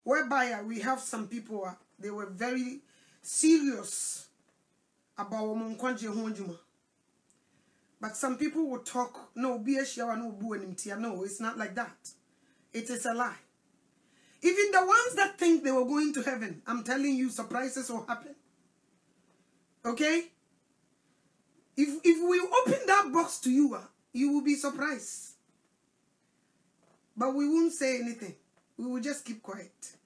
Whereby we have some people, they were very serious about Omonkwanji. But some people will talk, no, be a shower, no, boo and imtia. No, it's not like that. It is a lie. Even the ones that think they were going to heaven, I'm telling you, surprises will happen. Okay? If we open that box to you, you will be surprised. But we won't say anything. We will just keep quiet.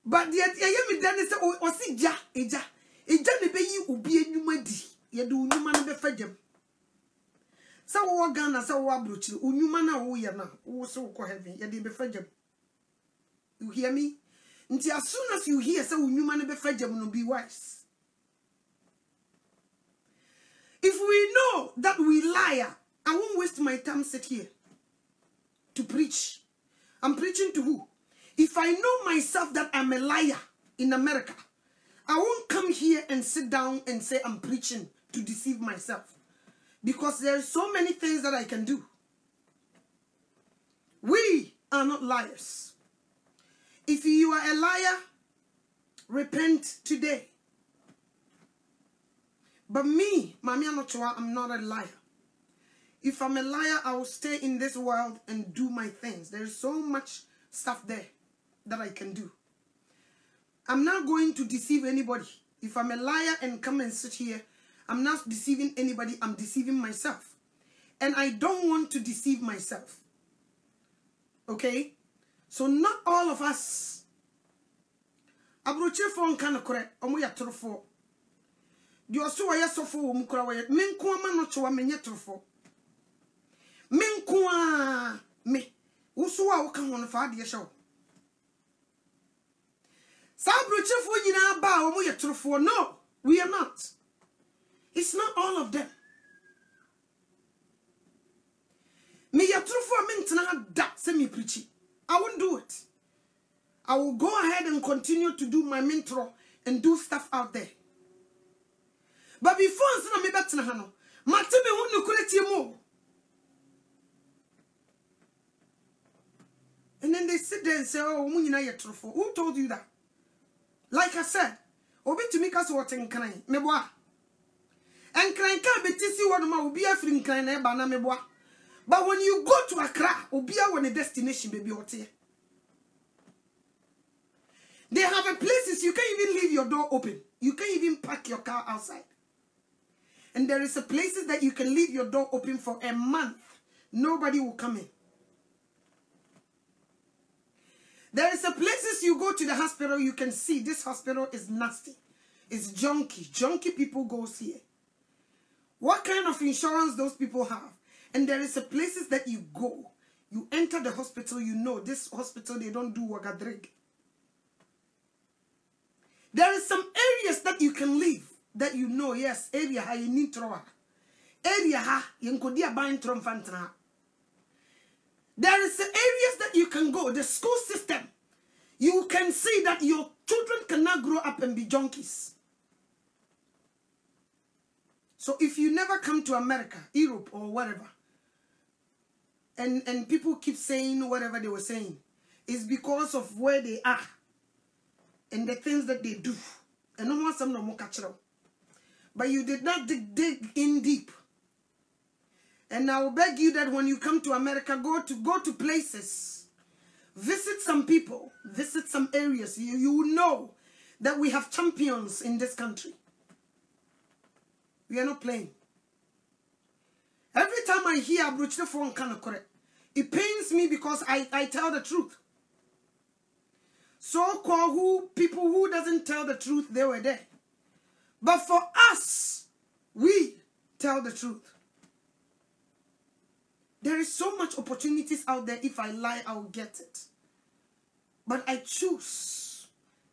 But the yemi dani say o si ja eja ne be yi obi enuma di ye do unuma na be fajem. Sa wo Ghana sa wo Abrokyire unuma na wo ye na wo so ko heaven ye de be fajem. You hear me? Nti as soon as you hear say unuma na be fajem no, be wise. If we know that we liar, I won't waste my time sit here to preach. I'm preaching to who? If I know myself that I'm a liar in America, I won't come here and sit down and say I'm preaching to deceive myself. Because there are so many things that I can do. We are not liars. If you are a liar, repent today. But me, Maame Anokyewaa, I'm not a liar. If I'm a liar, I will stay in this world and do my things. There is so much stuff there that I can do. I'm not going to deceive anybody. If I'm a liar and come and sit here, I'm not deceiving anybody. I'm deceiving myself. And I don't want to deceive myself. Okay? So not all of us. Abrokyire phone kind of correct. Omo ya trofo. Di oso wa ya sofo wo mukura wa ya. Menko Anokyewaa menye trofo. Menko me. Uso wa wo kan ho no fa de hye wo. Sa Abrokyire fo nyina ba omo ya trofo. No, we are not. It's not all of them. Me ya trofo mentena da se me preachy. I won't do it. I will go ahead and continue to do my mentoro and do stuff out there. But before I me better hano, mateme hu nukuretie mo. And then they sit there and say, "Oh, munyina ye trofo." Who told you that? Like I said, obi to make us what nkran meboa. Nkran ka betisi wonoma obi afri nkran na eba na meboa. But when you go to Accra, obi a won a destination baby otie. They have a places you can't even leave your door open. You can't even park your car outside. And there is a places that you can leave your door open for a month. Nobody will come in. There is a places you go to the hospital, you can see this hospital is nasty. It's junky. Junky people go here. What kind of insurance those people have? And there is a places that you go. You enter the hospital, you know this hospital, they don't do wagadrig. There is some areas that you can leave that you know, yes, area ha you need to area ha yenkodia bain tromfantana. There is areas that you can go, the school system. You can see that your children cannot grow up and be junkies. So if you never come to America, Europe or whatever, and people keep saying whatever they were saying, it's because of where they are and the things that they do. And no one some no more catch up. But you did not dig in deep. And I will beg you that when you come to America, go to places, visit some people, visit some areas. You will know that we have champions in this country. We are not playing. Every time I hear Abrokyire phone kind of correct, it pains me because I tell the truth. So-called people who doesn't tell the truth, they were there. But for us, we tell the truth. There is so much opportunities out there. If I lie, I will get it. But I choose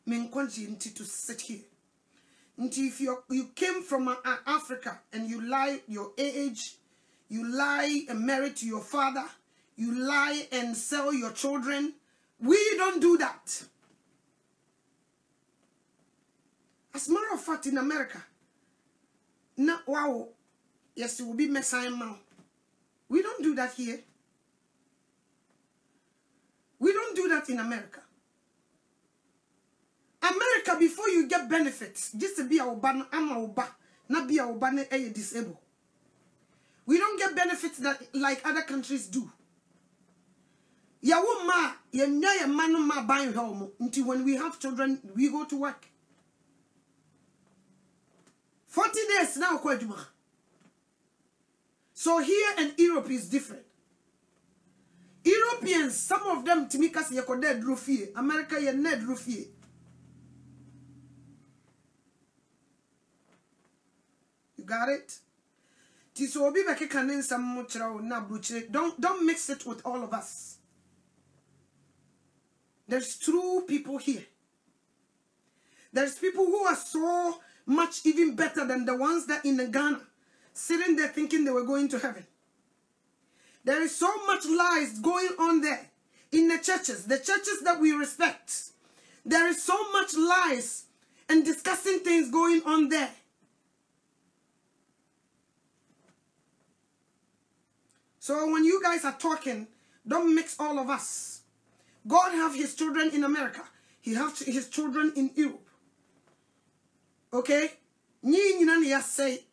to sit here. And if you came from Africa and you lie your age, you lie and marry to your father, you lie and sell your children, we don't do that. As a matter of fact, in America, na wow, yes, it will be Messiah now. We don't do that here. We don't do that in America. America, before you get benefits, just to be a oba, I'm a oba, not be a oba, disabled. We don't get benefits that like other countries do. Yawo ma, ya man ma buying home until when we have children, we go to work. 40 days now, Kwaduma. So here in Europe is different. Europeans, some of them, Timikas Yakode Drufie, America Yaned Drufie. You got it? Tisobi Bakekanin some muchra na Abrokyire. Don't mix it with all of us. There's true people here. There's people who are so much even better than the ones that in the Ghana, sitting there thinking they were going to heaven. There is so much lies going on there in the churches that we respect. There is so much lies and discussing things going on there. So when you guys are talking, don't mix all of us. God have his children in America. He has his children in Europe. Okay? Ni say.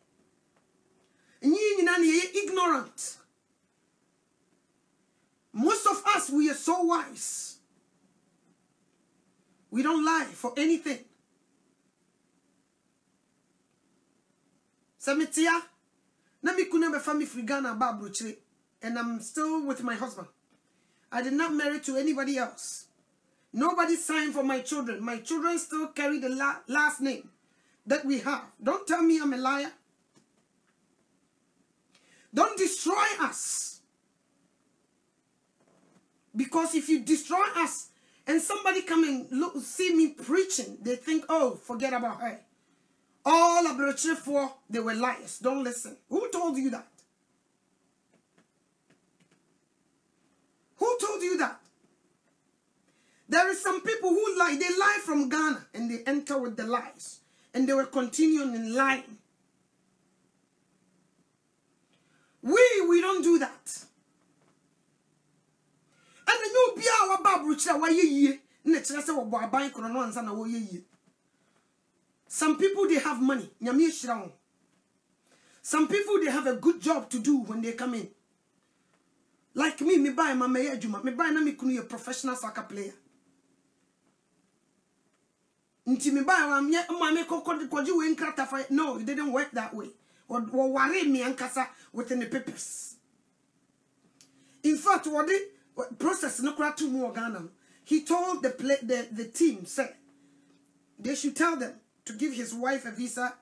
Ni ignorant. Most of us, we are so wise. We don't lie for anything. Samitia, nami kunebe fami frigana ba Abrokyire, and I'm still with my husband. I did not marry to anybody else. Nobody signed for my children. My children still carry the last name that we have. Don't tell me I'm a liar. Don't destroy us. Because if you destroy us and somebody come and see me preaching, they think, oh, forget about her. All Abrokyire for, they were liars. Don't listen. Who told you that? Who told you that? There is some people who lie. They lie from Ghana and they enter with the lies. And they will continue in lying. We don't do that. And then you be our Abrokyire why ye some people they have money. Some people they have a good job to do when they come in. Like me buy my Juma, me buy na me kunu a professional soccer player. Nti me buy ma me kokoji we nkrata for no, it didn't work that way. Or worry me ankasa within the papers. In fact, what the process no kura to more Ghana. He told the team said they should tell them to give his wife a visa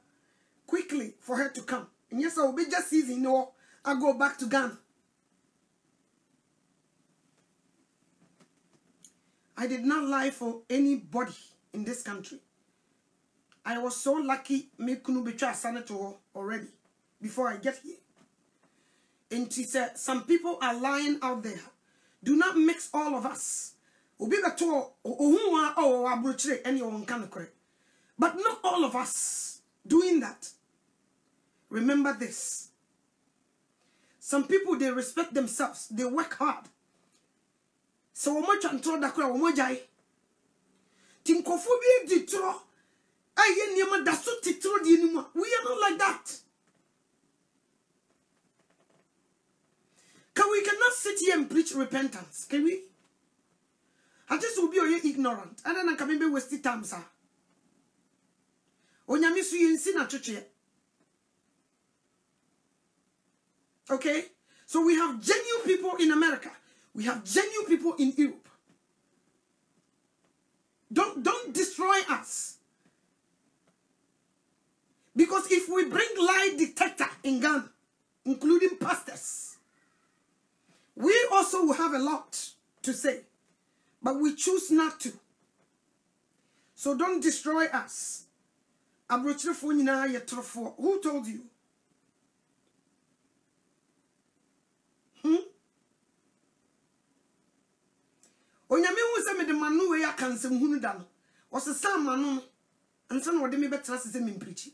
quickly for her to come. And yes, I will be just easy. No, I'll go back to Ghana. I did not lie for anybody in this country. I was so lucky me kunu betray senator already before I get here. And she said, some people are lying out there. Do not mix all of us. Obi beto ohunwa o Abrokyire any on kanokore. But not all of us doing that. Remember this. Some people, they respect themselves. They work hard. So much control that crowd omojai. Tinkophobia ditro. Aye niema daso titro di anymore. We are not like that. We cannot sit here and preach repentance. Can we? I just will be ignorant. And then I can be wasting time, sir. Onyamisu yinsi na chuche. Okay? So we have genuine people in America. We have genuine people in Europe. Don't destroy us. Because if we bring lie detector in Ghana, including pastors, we also will have a lot to say. But we choose not to. So don't destroy us. Abrokyire fo nyina ye trofo. Who told you? Onyame hu se me de manu we akansem hunu da no. O se sam manu. And son what me better say me preach.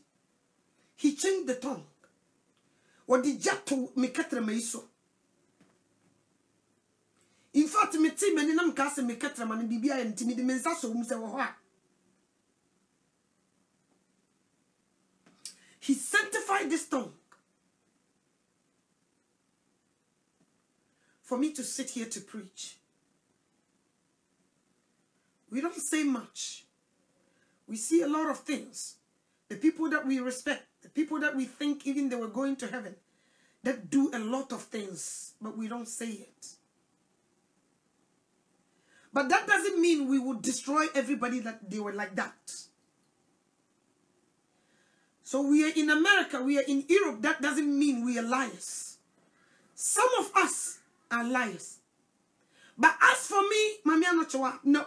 He changed the tongue. What the jato me katra me iso. In fact, me team and nam kase me katra man bibia and timid mensa so mu se wo ho. He sanctified this tongue for me to sit here to preach. We don't say much. We see a lot of things. The people that we respect, the people that we think even they were going to heaven, that do a lot of things, but we don't say it. But that doesn't mean we would destroy everybody that they were like that. So we are in America, we are in Europe. That doesn't mean we are liars. Some of us are liars. But as for me, Maame Anokyewaa, no.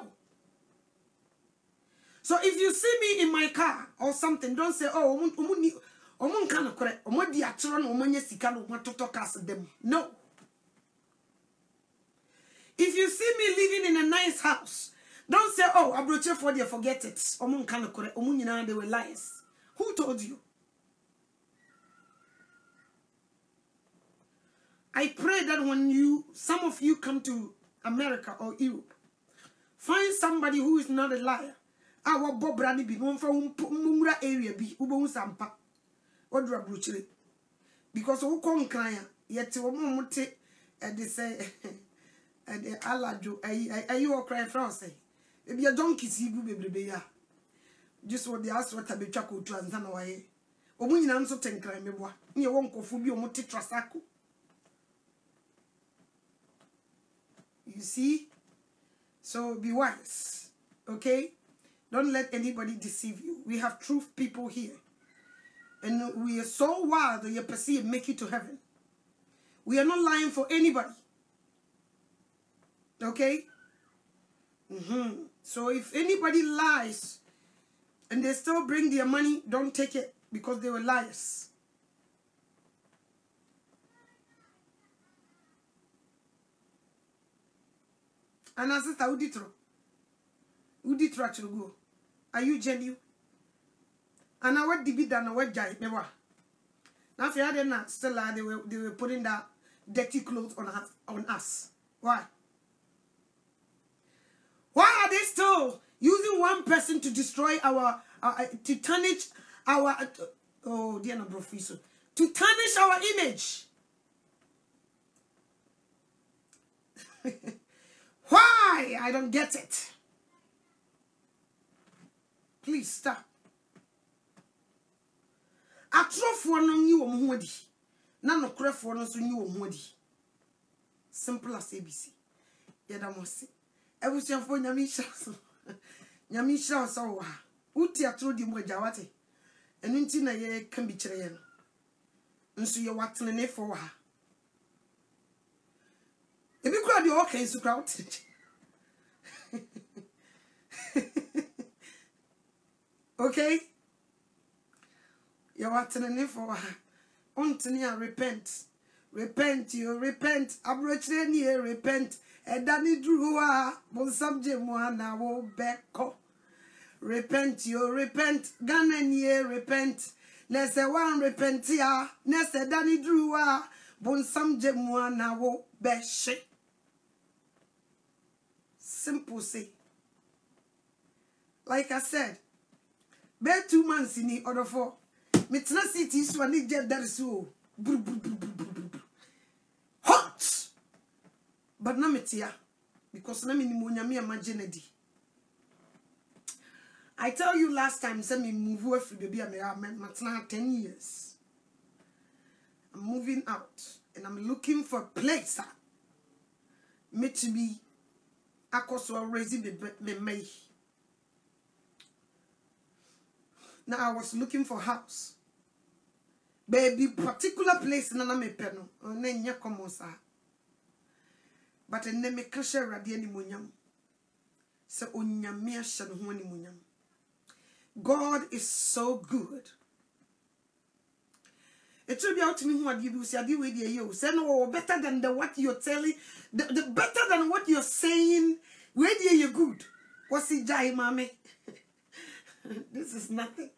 So if you see me in my car or something, don't say, oh, no. If you see me living in a nice house, don't say, oh, Abrokyire Aware3, forget it. They were liars. Who told you? I pray that when some of you come to America or Europe, find somebody who is not a liar. Our Bob Brady be one from Mumra area be Ubo Sampa or Abrokyire. Because who come crying, yet to a moment and they say, and the Alajo, are you all crying for us? Maybe a donkey see baby. Just what the ass what I be chuckle to and away. Or when you answer 10 crime, you won't go for your multi-trasaco. You see? So be wise, okay? Don't let anybody deceive you. We have truth people here. And we are so wild that you perceive make it to heaven. We are not lying for anybody. Okay? So if anybody lies and they still bring their money, don't take it because they were liars. And as sister Uditro actually go. Are you genuine? And I what did be done? What jai? Never. Now if you had not still they were putting that dirty clothes on us. Why? Why are they still using one person to destroy our to tarnish our oh dear no professor to tarnish our image? Why? I don't get it. Please stop. Atrofo no nyi wo ho adi. Na no krefo no so nyi wo ho adi. Simple as ABC. Yeda mo se. Ebusiafo nyame hira. Nyame hira so wa. Uti atro di mo agawate. Enu nti na ye kan bi kire ye no. Nso ye watene ne fo wa. Ebi kura di okay so kura wote. Okay? You want to know for Ontenia repent. Repent, you repent. Abrokyire repent. Edani druwa. Bonsabje mwana wo beko. Repent, you repent. Ghanaian repent. Nese one repent ya. Nese dani druwa. Bonsabje mwana wo beshe. Simple say. Like I said, be 2 months in the order for Mitna City so I need that is so hot. But na metia because na minimonya me imagine. I tell you last time say me move away from baby I'm 10 years. I'm moving out and I'm looking for a place me to be akoso raising me. Now I was looking for house. Baby, particular place na me peno. Onenya komosa. But enne me kashe radi ni munyam. Se onyame ahye no ho ni munyam. God is so good. It will be out to me who you say we dey you. Say no better than what you're telling. The better than what you're saying. Where dey you good? What's it jai mame? This is nothing.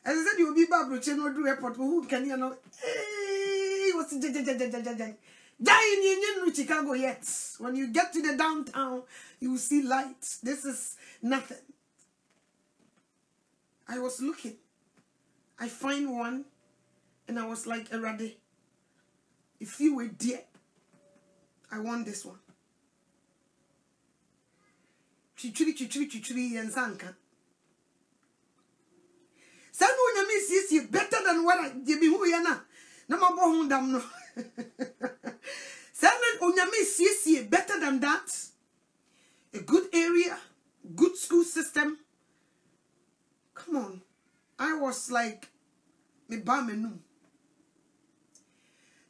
As I said, you'll be Abrokyire no do airport. Who can you know? Hey, what's the dying in Chicago yet? When you get to the downtown, you will see lights. This is nothing. I was looking. I find one, and I was like, Erade, if you were dear, I want this one. Chichiri and Sanka. Someone is better than what I give you. No more dam no. Someone is better than that. A good area, good school system. Come on. I was like, me ba me no.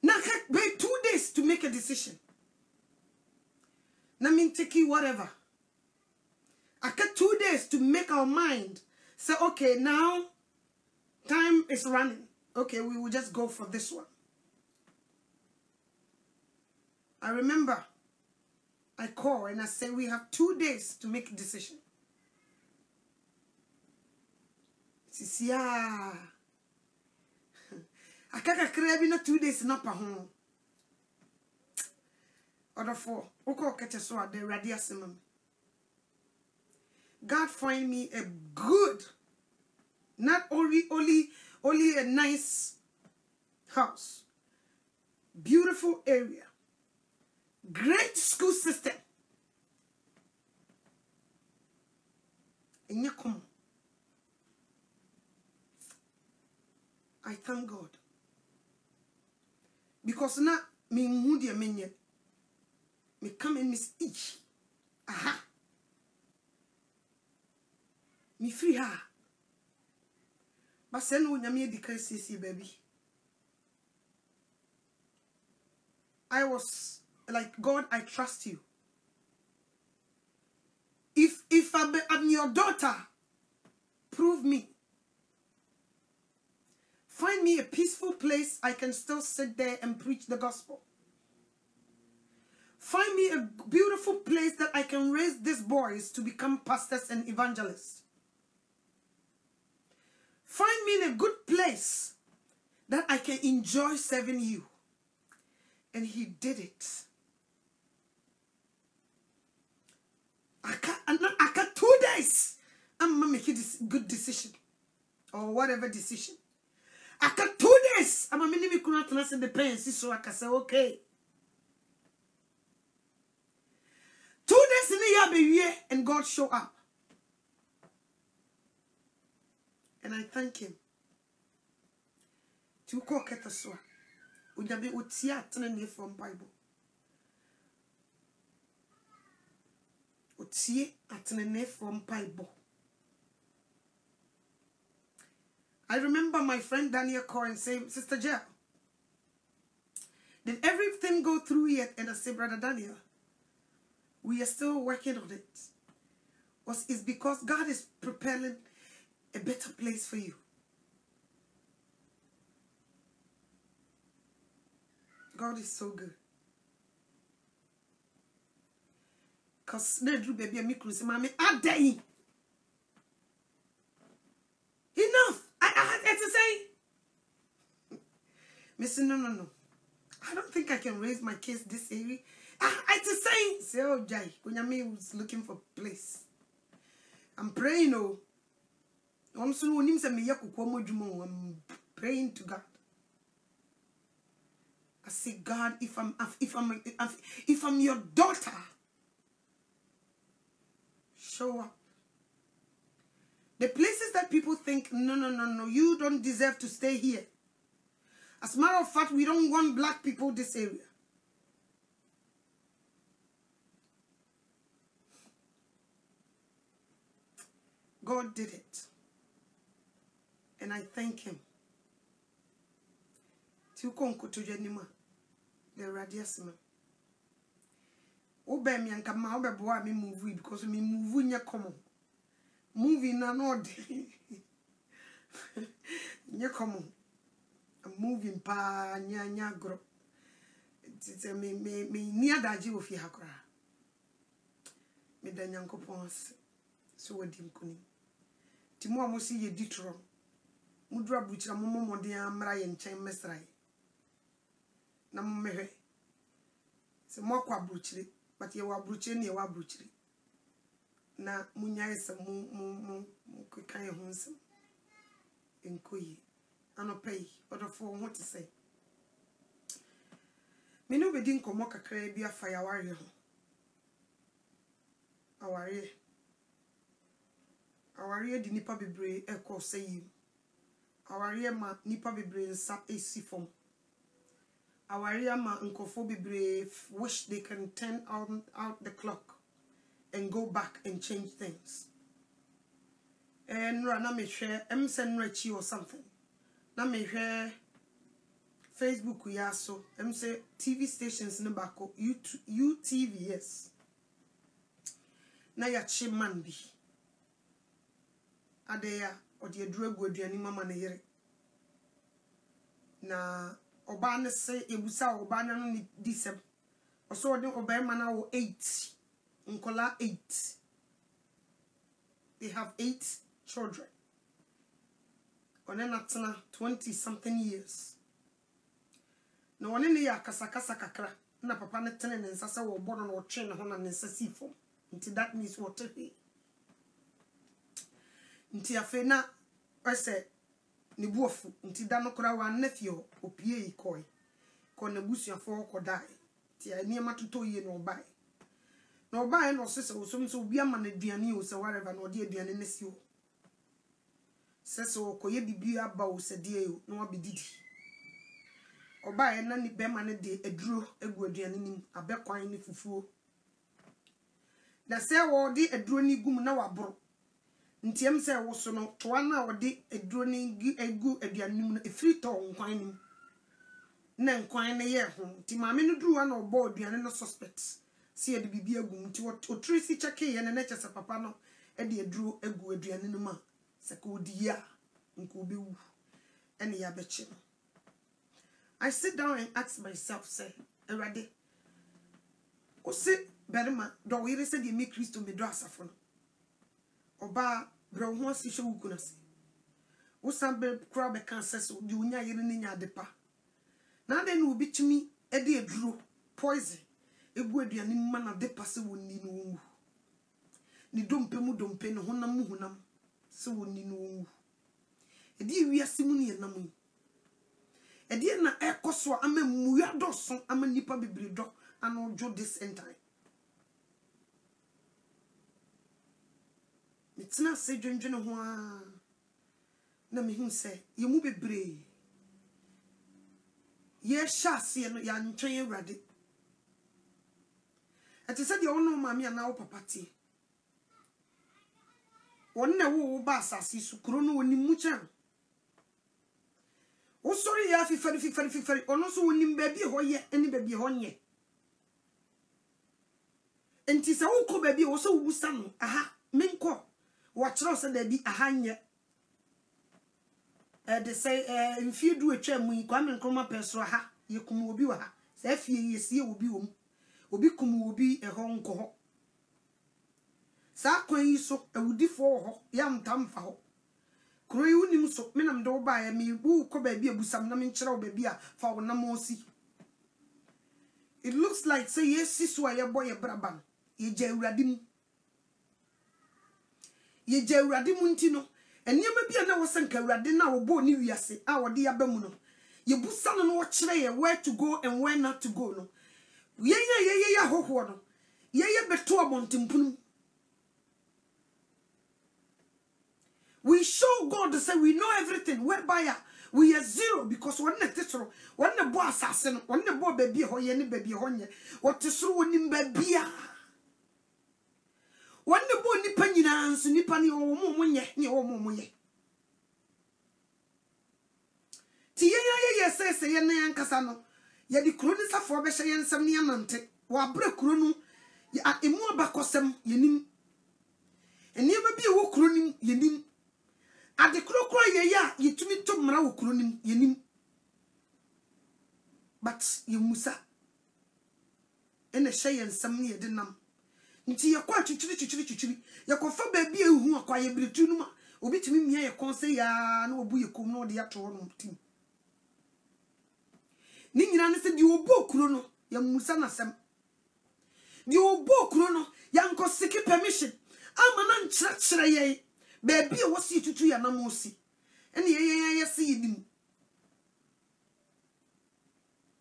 Now wait 2 days to make a decision. Now mean take you whatever. I got 2 days to make our mind. Say, okay, now time is running. Okay, we will just go for this one. I remember I called and I said, we have 2 days to make a decision. Yeah. I can't crave in 2 days, not a home. Order 4. Oko keteswa de radiasimum. God find me a good, not only a nice house, beautiful area, great school system. And you come. I thank God. Because now me moody menye me come in miss each. Aha. Me free her. But send when you decrease baby. I was like, God, I trust you. If I'm your daughter, prove me. Find me a peaceful place I can still sit there and preach the gospel. Find me a beautiful place that I can raise these boys to become pastors and evangelists. Find me in a good place that I can enjoy serving you. And he did it. I got 2 days. I'm going to make this good decision. Or whatever decision. I got 2 days. I'm going to make the parents so I can say, okay. 2 days in the year, and God show up. And I thank him. To cook at the soil. Would you be with Tiatane from Bible? Utie atene from Bible. I remember my friend Daniel called and said, Sister Jill, did everything go through yet? And I said, Brother Daniel, we are still working on it. It's because God is preparing a better place for you. God is so good. Because baby, Maame, enough. I had to say. Mister, no. I don't think I can raise my kids this area. I had to say, oh, Jai, Kunyame was looking for a place. I'm praying, I'm praying to God. I say, God, if I'm your daughter, show up. The places that people think, no, you don't deserve to stay here. As a matter of fact, we don't want black people this area. God did it. And I thank him. The radiasima. Obe mi anka ma obe boa mi move because me move nya common. Moving na no day. Nya common. I'm moving pa nya gro. It's me near daji wo fi hakora. Me da nyankopon so wadim kuni. Timo amosi ye ditro. Mudra buchira momo modia amra ye nchen mesrai. Na mmehe. Se mo kwa Abrokyire, but ye wa Abrokyire ne ye wa Abrokyire. Na munyaye se mu kan ye ho nsem. Enkoyi. Anopay, odofo ho te say. Me no be din komo kakra bia fa ya ware ho. Aware di nipa bebre e ko say. Aware ma nipa bebre nsa esi fom. Aware ma nkofo bebre wish they can turn out the clock and go back and change things. And na me share emsenrachi or something. Na me share Facebook ya so say TV stations ne bako UTV yes. Na ya chi man bi. Adeya odi aduragu aduani mama na yere. Na oba ne se ebusa oba na no ni disem. Oso odi oba ma na wo 8. Nkola 8. They have 8 children. Onena tena 20 something years. No one ne ya kasakasa kakra na papa ne tene ne nsasa wo bono no twe ne ho na ne nsasi fom. Nti that means what he. Nti afe na ose ne buofu nti da no kora wa nafio opie ikoi ko na busuafo ko dai ti ani matoto ye no bai no sese osom so obi ama na duane o se whatever no de aduane ne si o sese o ko ye bibia ba o se de o no abedidi obai na ni be ma ne de aduro egu aduane nim abekwan ne fufuo na se wo de aduro ni gum na waboro ntiem se wo so no to na wo de aduro ni egu aduane nim na efiri to nkwan nim na nkwan ne ye ho ti maame no duru na obo aduane no suspect si e de bibia gum nti wo trisi cheke ye na chese papa no e de aduro egu aduane nim a se ko di ya nko be wu ene ya beche no. I sit down and ask myself, say, Erade, o se berima do yire se de me Kristo me do asafo no. Oba bro ho si hwe wukuna se. Wo sambe kra be kan se so di unya yire ne nya depa. Na de no bitimi e de aduro poison egu aduane mma na depa se wonni no wu. Ni dompe mu dompe no honam se wonni no wu. E di wiase mu ne nam yi. Edi na ekoso ama muya doso ama nipa bibiri do ano jo this end time. Mitina se dwendwene ho a na me hu se ye mu bibiri ye hyase no ya ntwen Awurade. Ati se de wono maame ana wo papa tie. Wonne wo ba asase su kuro no woni mu chan. O sorry ya fifari ono so wonim baabi ho ye eni baabi ho nye enti se wo ko baabi wo so wusa no aha menko wa kire se da bi aha nye de say mfie du atwa mu kwa menkroma peso aha ye kum obi wa ha se afie ye sie obi wom obi kum obi ho nko ho sa kwan yi so awudifo ho ya mtamfa ho Kroyi unim so menam do ba ya me bu ko ba bi abusam na me nkire wo ba bi a fa wo na mo si. It looks like say yes so aye boy braba ye ja Awurade mu. Ye ja Awurade mu ntino enema bi na wo senka Awurade na wo bo ni wiase a wo de ya ba mu no. Ye busa no wo kire ye where to go and where not to go no. Ye ya hoho no. Ye beto abontimpunu. We show God to say we know everything, whereby we are zero because one netero, one the boy assassin, one the boy baby ho ye baby honye, what is so nim baby. One the boy nipanyina and nipani or momunye, ni or momunye. Tia says a yan casano, ya the cronisa for Beshayan Samnianante, wa break cronu, ya a more bacosem, yenim, and never be a walk cronim, yenim. At the crocro ye to me to mra ukronim yenim. But ye musa en a shay and some near the num. Nti ye kwa chichiri ya kofa baby hu akwa ye britunuma obi timi mia ye kon se ya na obu ye kom na ode ya to no tim ni nyina ne se di obu okuro no ya musa na sem di obu okuro no ya nko siki permission ama na nkyerɛkyerɛ ye ba bia wo si tutu ya na mo si ene ye se yidim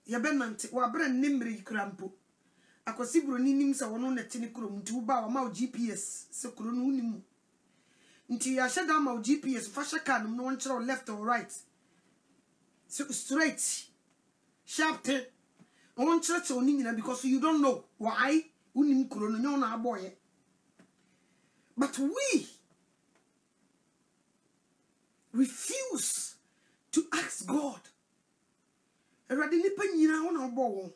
ya benante wa bra nimre yikrampo akosi bro ni nim se wono na tini krom nti wo ba wa ma GPS se kro no nim nti ya sheda ma GPS fa shaka no won kyerɛ left or right so straight sharp ten won kyerɛ oni nyina because you don't know why unim kro no nyo na aboye but we refuse to ask God erade nipa nyina wona obo wo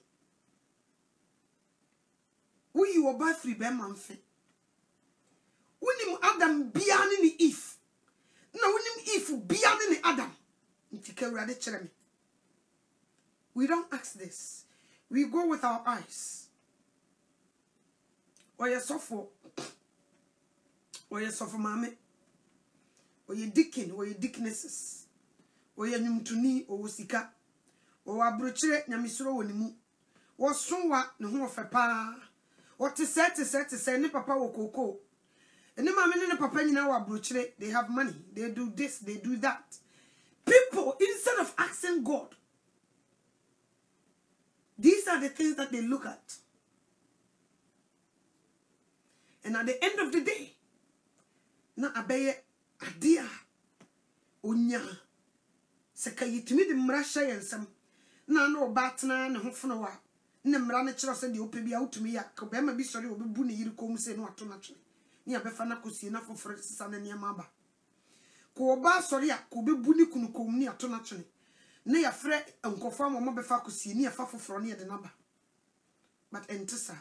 we you oba free be manfe unim Adam bia ni Eve na unim Eve bia ni Adam ntika erade kire me we don't ask this we go with our eyes oya sofo mame oya deacon oya deaconesses oya nyumtuni o sika o Abrokyire nyamesoro wonimu wo sonwa ne ho ofepa wo te se ne papa wo koko ene mame ne papa nyina wo Abrokyire they have money they do this they do that people instead of asking God these are the things that they look at and at the end of the day na abeye adia onya seka yitimi de mrasha yensam na no batna ne hofono wa ne mra ne kiro se de opebia utumi ya ko be ma bi sori obebu ne yiri kom se no ato na twe ne abefa na kosie na foforo sisa na ne ma ba ko ba sori ya ko bebu ni kunu kom ne ato na twe ne ya frɛ nkofo mo befa kosie ne ya fa foforo ne de na ba but entisa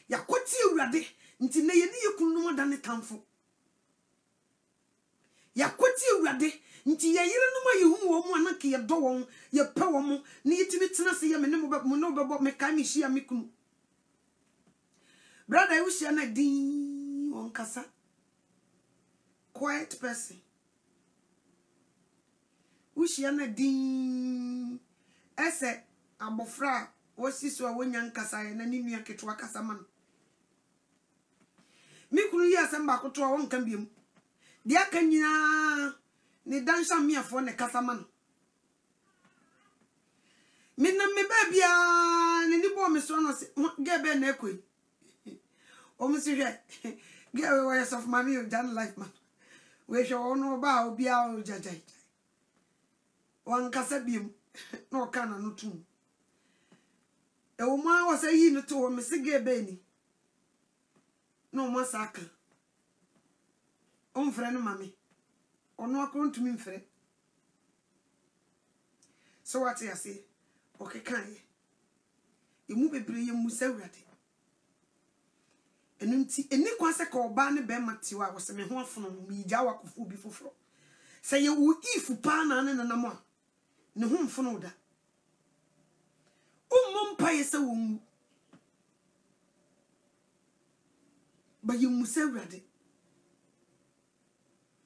ya kwoti awurade nti ne ye ne yekunu mo da ne tamfo ya kwoti awurade nti ye yire no ma yehu wo mu anaka ye do won ye pe wo mu ne yitimi tena se ye me ne mo no bebo me ka mi hia me kunu brother you share na din won kasa quiet person we share na din ese abofra wosiso a wonya nkasa ye na ni nua keto akasa man mi kunu yi asamba koto a won kan biem dia kan nyina ni dansha miafo ne kasaman minna me babia ne ni bo me so no gebe na ekoi o mi sire ge we of mami o dan life man we show no ba obi a o jajai wan kasa biem no kana no tum e wo ma wo say yi no to wo me se gebe ni no mo saka on frɛ no mami ono akontumi mfrɛ so what you say okay kan ye emu bebre ye musa awurade enunti eni kwase ka oba ne be matewa wo se me ho afono mi gya wakofo bi foforo se ye wo ifu pa na ne nanam a ne ho mfono da ummo mpa ye se wo mu ba ye musa awurade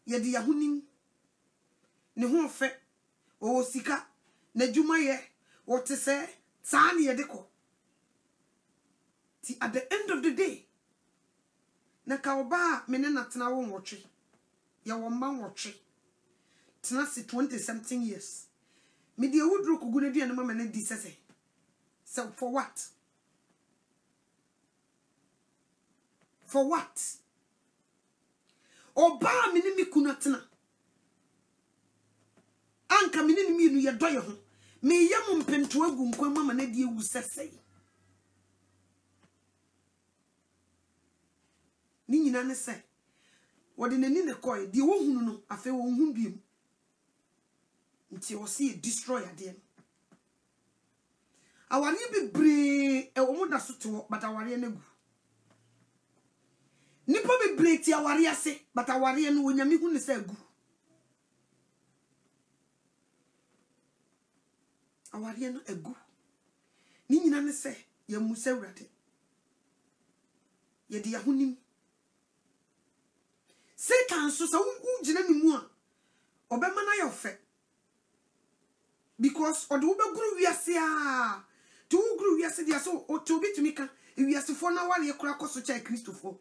ye di yahunim ne ho fe o sika na djuma ye o te se saa ne ye de ko ti at the end of the day na ka oba me ne natena wo nwotwe ye wo ma nwotwe tena si 20 something years me de wudru ko gune dua ne mama na di sese so for what oba me ne mi kunu tena anka me ne mi nu ye doye ho me yam mpento agu nkwan mama na di ewu sese ni nyina ne se wode nani ne koy di wo hunu no afa wo hu biem nti wo se destroy ade awari bebre e wo da so to but awari na gu nipa bebre ti awari ase but awari no onyame hu ne se gu awari no egu ni nyina ne se ya musa awurade ye de yahunim Satan so sa ujina ni mu a obema na yofe because odo wo beguru wiase a to uguru wiase dia so o to bitumi ka wiase fo na wale kura koso cha Christopher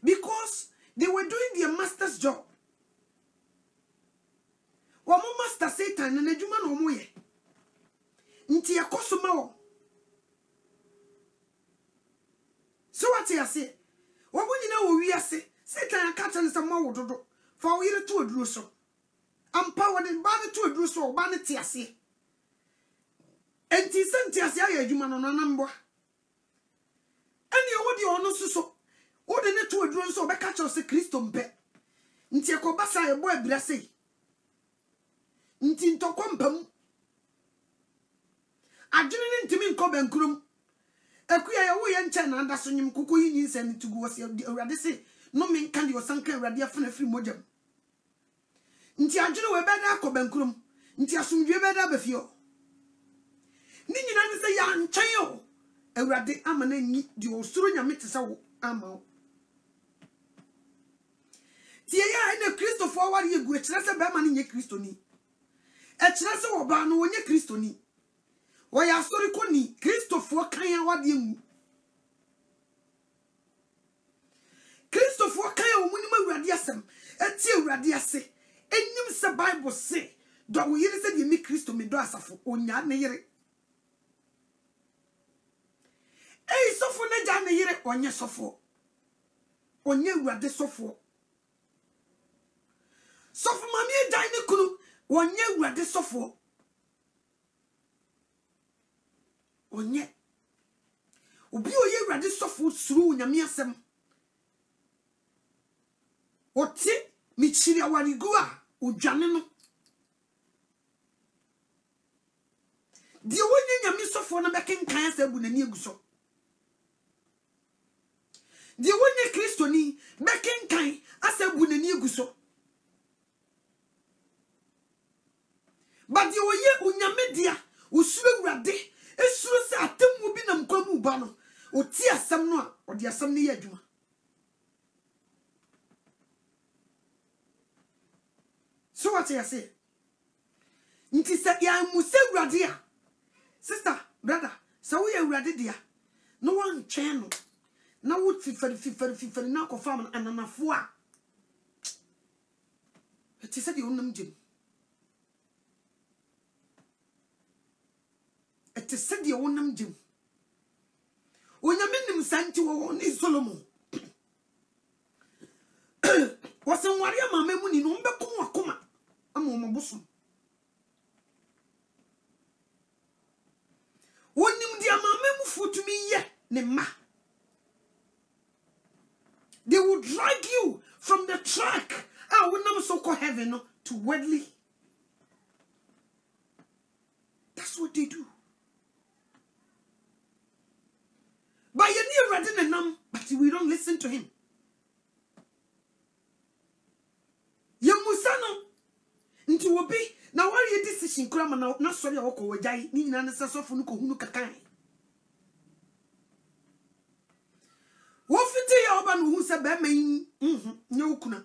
because they were doing their master's job. Wo mo master Satan na adwuma na omo ye nti yakoso ma wo. So what you say? What would you know we are say? Satan catching some more dodo for you to a druso. I'm powered in body to a druso, vanity. I say. And tis sent you man on a number. And you would you honor so. Ordinate to a druso, back catch us a Christum pet. Ntiako basa a boy blessing. Ntinto compam. I didn't to me coben crum. Akuya wo ye nche na anda so nyim kuku yi nyi nsani tugu wose awurade se no men kan de osanka awurade afana firi mogyam nti adwene we beda akobankrum nti asomdwe beda bafio ni nyina ne se ya nchen yo awurade amana nyi de osuro nyame te se wo ama ti ya ene Christopher wari egu e kire se be ma ne nye Kristoni e kire se wo ba no wonye Kristoni. Why are sorry, Connie? Christopher Kaya Wadium Christopher Kaya Munima Radiasem, a tear radiase, and you the Bible say, do we hear said you make Christo Medrasa for Onya Nere? Eh, so for Najana Yere, Onya Sofo Onya Radesofo. So for Mammy Dinakulu, Onya Radesofo. Onye obi oye wrade sofo suru nyame asem oti michiri awarigu a odwane no di wonye nyame sofo na bekenkan asabu nani eguso di wonye Kristoni bekenkan asabu nani eguso but di oye unyame dia usuru wrade esuro se atemu bi na mkwamu ba no oti asam no a odi asam ne yadwuma so what you say nti se ya muse wurade a sister brother so we wurade dia no one channel na wo fifari na ko fam ananafo a eti se di onam jim it is said your own Jim. When you mean him sent to one is Solomon. Was a warrior mamma money no become I'm on my bosom. When you dear mamma foot to me yet, Nema. They will drag you from the track. I will never so call heaven to Wedley. That's what they do. But you're near ready nam, but we don't listen to him. Young Musano, into will be now. What are your decision? Cram now, not sorry, or go away. Nina Sassofun Kunukakai. What fit your ban who said, Bamain, no kuna.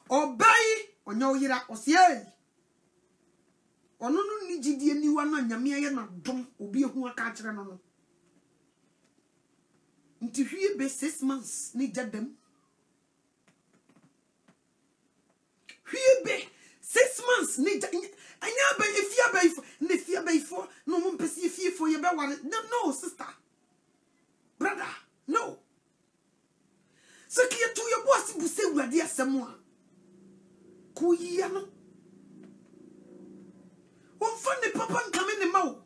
Or buy or no yera or see. Or no need you anyone on Yamia and don't be who a catcher no. Until you be 6 months, needed them. You be 6 months, need and you be if you be for no one perceive fear for your bear. No, sister, brother, no. So, you to your boss who say, we're dear someone. Kuyano. One funny papa come in the mouth.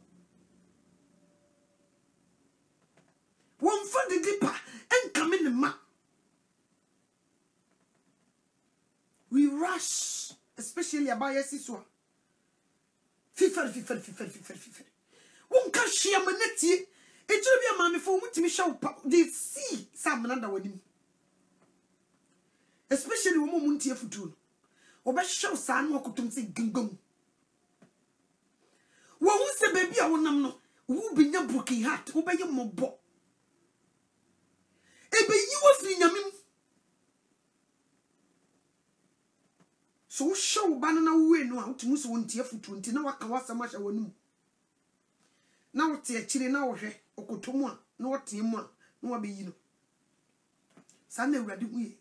One for the dipper and come in the mouth. We rush, especially about your sister. Fifer. One can share my net ye. It will be a mammy for which me show they see some another wedding. Especially when Muntia Futun. Or by show son or could say gingum. One who say baby, I will not who be your broken heart, who by your mobo. Ebe you was in Yamin. wo ba no na wo no a wotimu so wontie futu nti na waka wasama hye wonum na wote akire na wo hwe okotomu a na wote mu a na wabeyi no sa na awurade hu ye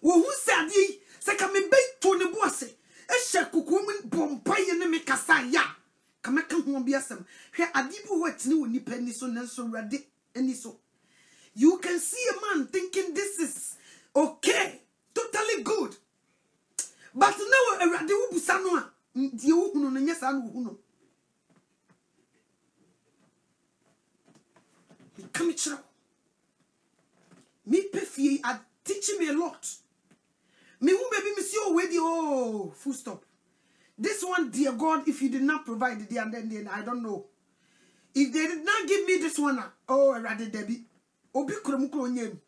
wo hu sadi se ka me beto ne boase ehye kokko mu bompaye ne me kasa ya ka me ka ho bi asem hwe ade bi ho atini woni pani so na so awurade ani so. You can see a man thinking this is okay, totally good. But now awurade wo busa no a die wo hunu no nyesa no hunu. Come here. Me pefie are teaching me a lot. Me who baby me see already full stop. This one, dear God, if you did not provide it, and then I don't know. If they did not give me this one, rather Debbie, obi kromukro nyem.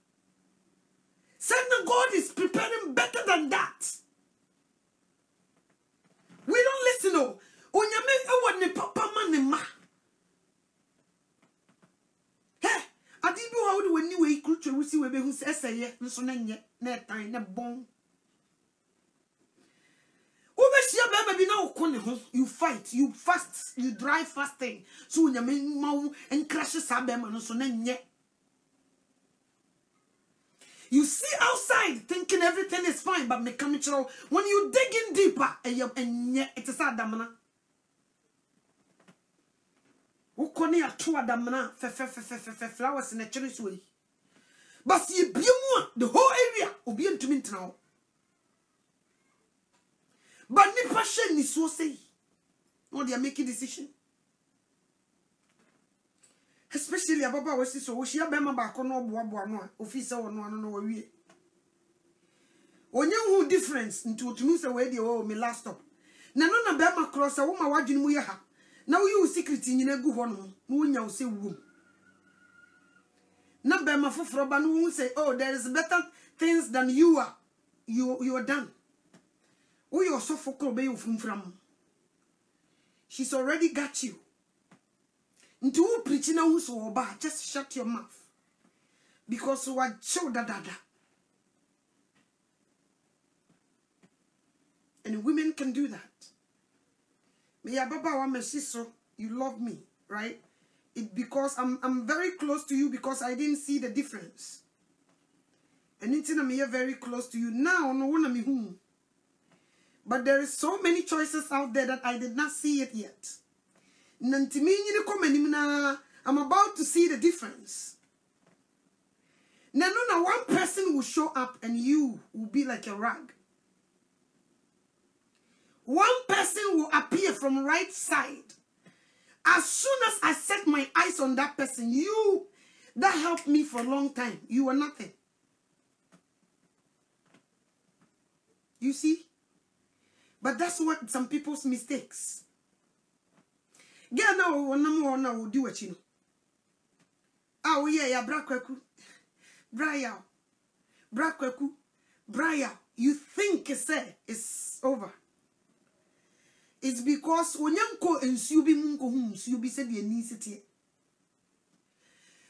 Said the God is preparing better than that. We don't listen. Oh, onyame ne papa man ma. Hey, adibu how do when you wake culture we see we be who says ye nso na nye na tan na bon. You fight, you fast, you drive fasting. So when you mau and crashes you see outside thinking everything is fine, but mechanical when you dig in deeper and it is a damna. Ukoni a two damna flowers in a cherry way. But see the whole area will be into me now. But ni passion ni so say. When they are making decision. Especially ababa we so we shia bema ba ko no boa no officer no we. Onye hu difference into otunu say we dey me last stop. Na no na bema cross a wo ma wadwene mu ye ha. Na wo you secret nyina gu ho no. Na wonya wo say wom. Na bema foforo ba no wo say there is better things than you are done. Oh, you're so focused from. She's already got you. Into preaching now so bad, just shut your mouth. Because you are show da. And women can do that. Me baba wa me sister, you love me, right? It because I'm very close to you because I didn't see the difference. And it's in me very close to you now. No one me whom. But there is so many choices out there that I did not see it yet. I'm about to see the difference. Now, one person will show up and you will be like a rag. One person will appear from right side. As soon as I set my eyes on that person, you, that helped me for a long time. You were nothing. You see? But that's what some people's mistakes. Girl, now one will do what you know. Oh yeah, Abrokyire, Betrayal. You think it's over. It's because when you go and you be mungo homes, you be said the ethnicity.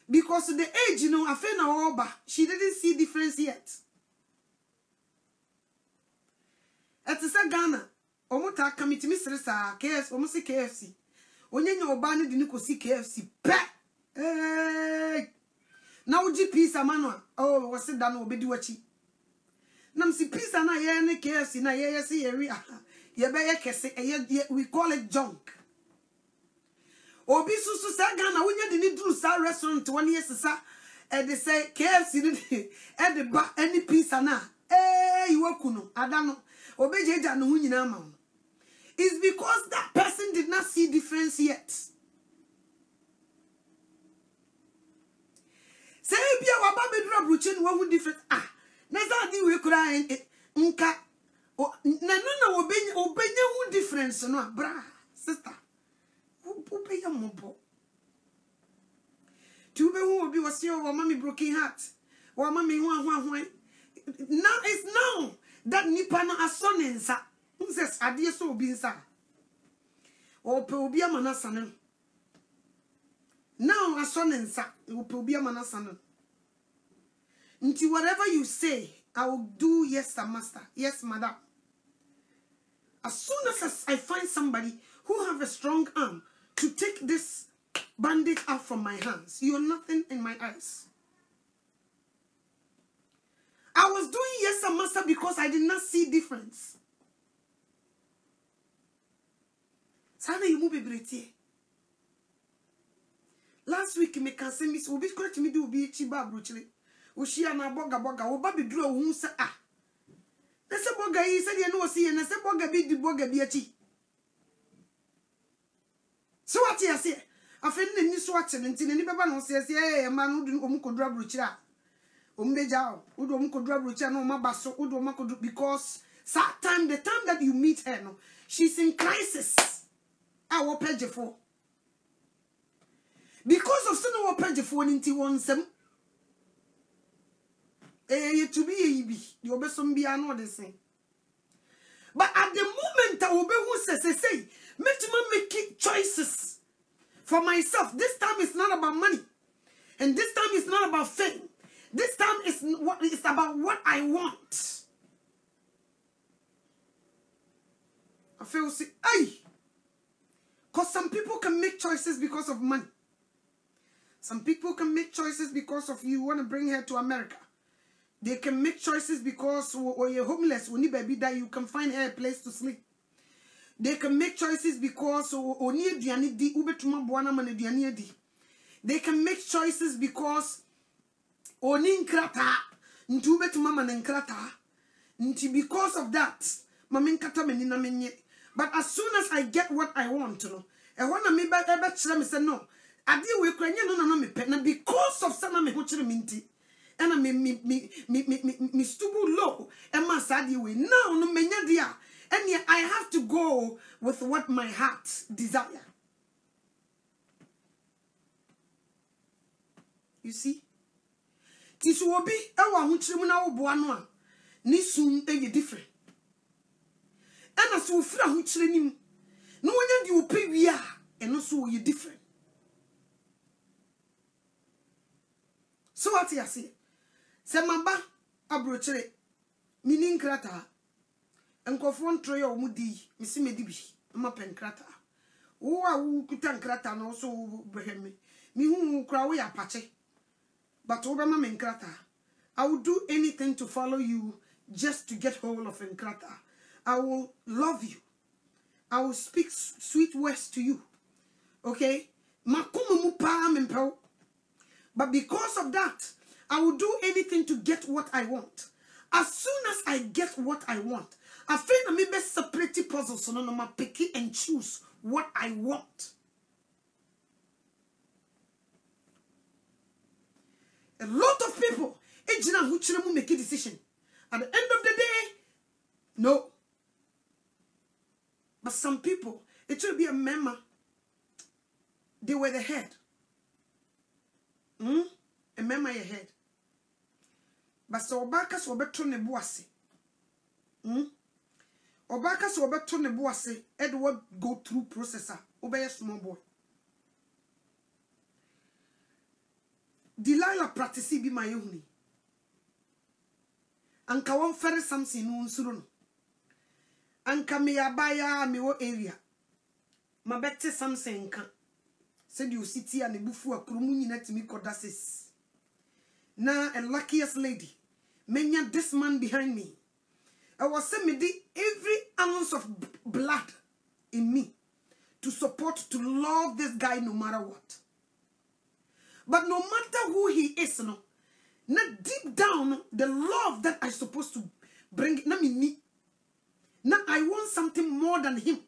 Because the age, I feel now she didn't see difference yet. At the Ghana, Omota committee Mr. KFC, almost KFC. Onye obani didn't go see KFC. Hey! Now, GP Samano, was it done obedi wachi? Namsi pizza na ye KFC na ye see area. We call it junk. Obi susu sa Ghana, when you didn't do sa restaurant 1 year, sir, and they say KFC and the bar any pizza na. Hey, you are kuno, I don't know. It's because that person did not see difference yet. Say if you are Babedra Bruchin, what would different? Never do we cry nka. No, obey difference, no, bra, sister. Obey your mobo. To be who will be was your mommy broken heart. Or mommy one. Now it's now. That nipano asonensa. Who says adia so binsa? O peobia manasanen. Now asonensa. O peobia manasanen. Until whatever you say, I will do yes, sir, master. Yes, madam. As soon as I find somebody who have a strong arm to take this bandage out from my hands, you're nothing in my eyes. I was doing yes, sir, master, because I did not see difference. Sana you move Betrayal. Last week, me can say Miss Obi correct me do be chiba Abrokyire. Ushia na boga oba be draw who say ah. Na se boga yi said you know see na se boga be di boga be achi. So what you say? Afen ni so ache nti ni beba no say eh man do omu kodura Abrokyire a. Ombeja o do omu kodura Abrokyire no ma baso o do ma kodu because the time that you meet her no, she's in crisis. I will pay for. Because of sin will pay for into one sem. To be a be you be some be another thing. But at the moment I will be who say make choices for myself. This time it's not about money, and this time it's not about fame. This time it's about what I want. I feel see, aye. Because some people can make choices because of money. Some people can make choices because of you want to bring her to America. They can make choices because when you're homeless, when you baby die, you can find her a place to sleep. They can make choices because they can make choices because because of that. But as soon as I get what I want to know, I want to me say no. I deal with no me pet because of some me huchiri minti. And I me stubu low and my sadi way now no menya dia. And yet I have to go with what my heart desire. You see? Tisu obi ewa huchiri mu na wo boa no a ni sum e different. And as we feel who training, no one you pay we are, and also you different. So what you say? Say maba Abrokyire, meaning krata, and confront tray or mudi, Missy Medibi, Mapen krata. Oh, I will put an krata and also behem me who cry away apache. But over my men krata, I will do anything to follow you just to get hold of Nkrata. I will love you. I will speak sweet words to you. Okay? But because of that, I will do anything to get what I want. As soon as I get what I want, I feel that maybe separate puzzles so no pick and choose what I want. A lot of people make a decision. At the end of the day, no. But some people, it will be a member. They were the head. A member your head. But so Obakas will better ne boise. Obakas will better ne boise. Edward go through processor. Obey a small boy. Delilah practice be my only. Anka won ferry something no nsuro. Anka me abaya me wo area. Ma bette something kan. Said you sit here and bufu akrumu nyina timi kodasis. Na a luckiest lady. Menya this man behind me. I was send me every ounce of blood in me to support, to love this guy no matter what. But no matter who he is, no, not deep down, the love that I supposed to bring, now I want something more than him.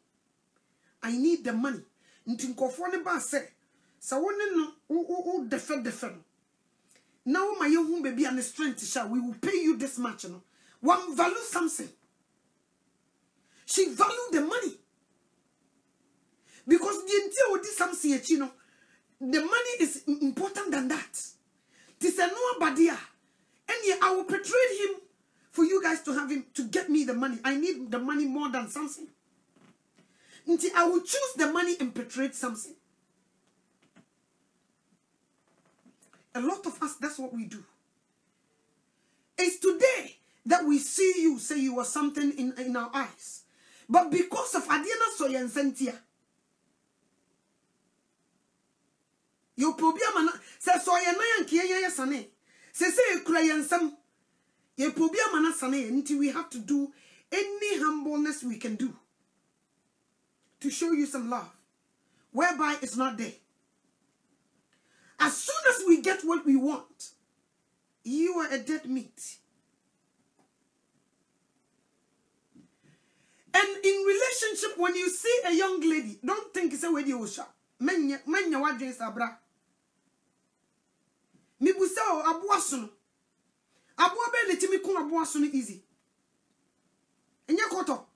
I need the money. Ntinkofone ba say, so one no defend. Now my young baby and the strength shall we will pay you this much, no. One value something. She value the money. Because the entire this something, you know, the money is important than that. This is nobody. And yet I will betray him for you guys to have him to get me the money. I need the money more than something. Until I will choose the money and betray something. A lot of us, that's what we do. It's today that we see you say you are something in our eyes. But because of Adiana Soyan Sentia, you probably says Soyan and Kia Sane. Say, cry some. You probably Sane until we have to do any humbleness we can do to show you some love, whereby it's not there. As soon as we get what we want, you are a dead meat. And in relationship, when you see a young lady, don't think it's a way you shop. Menya wadwe sabra. Mi busa o abuasono. Abua be letimi kun abuasono easy. Enya koto.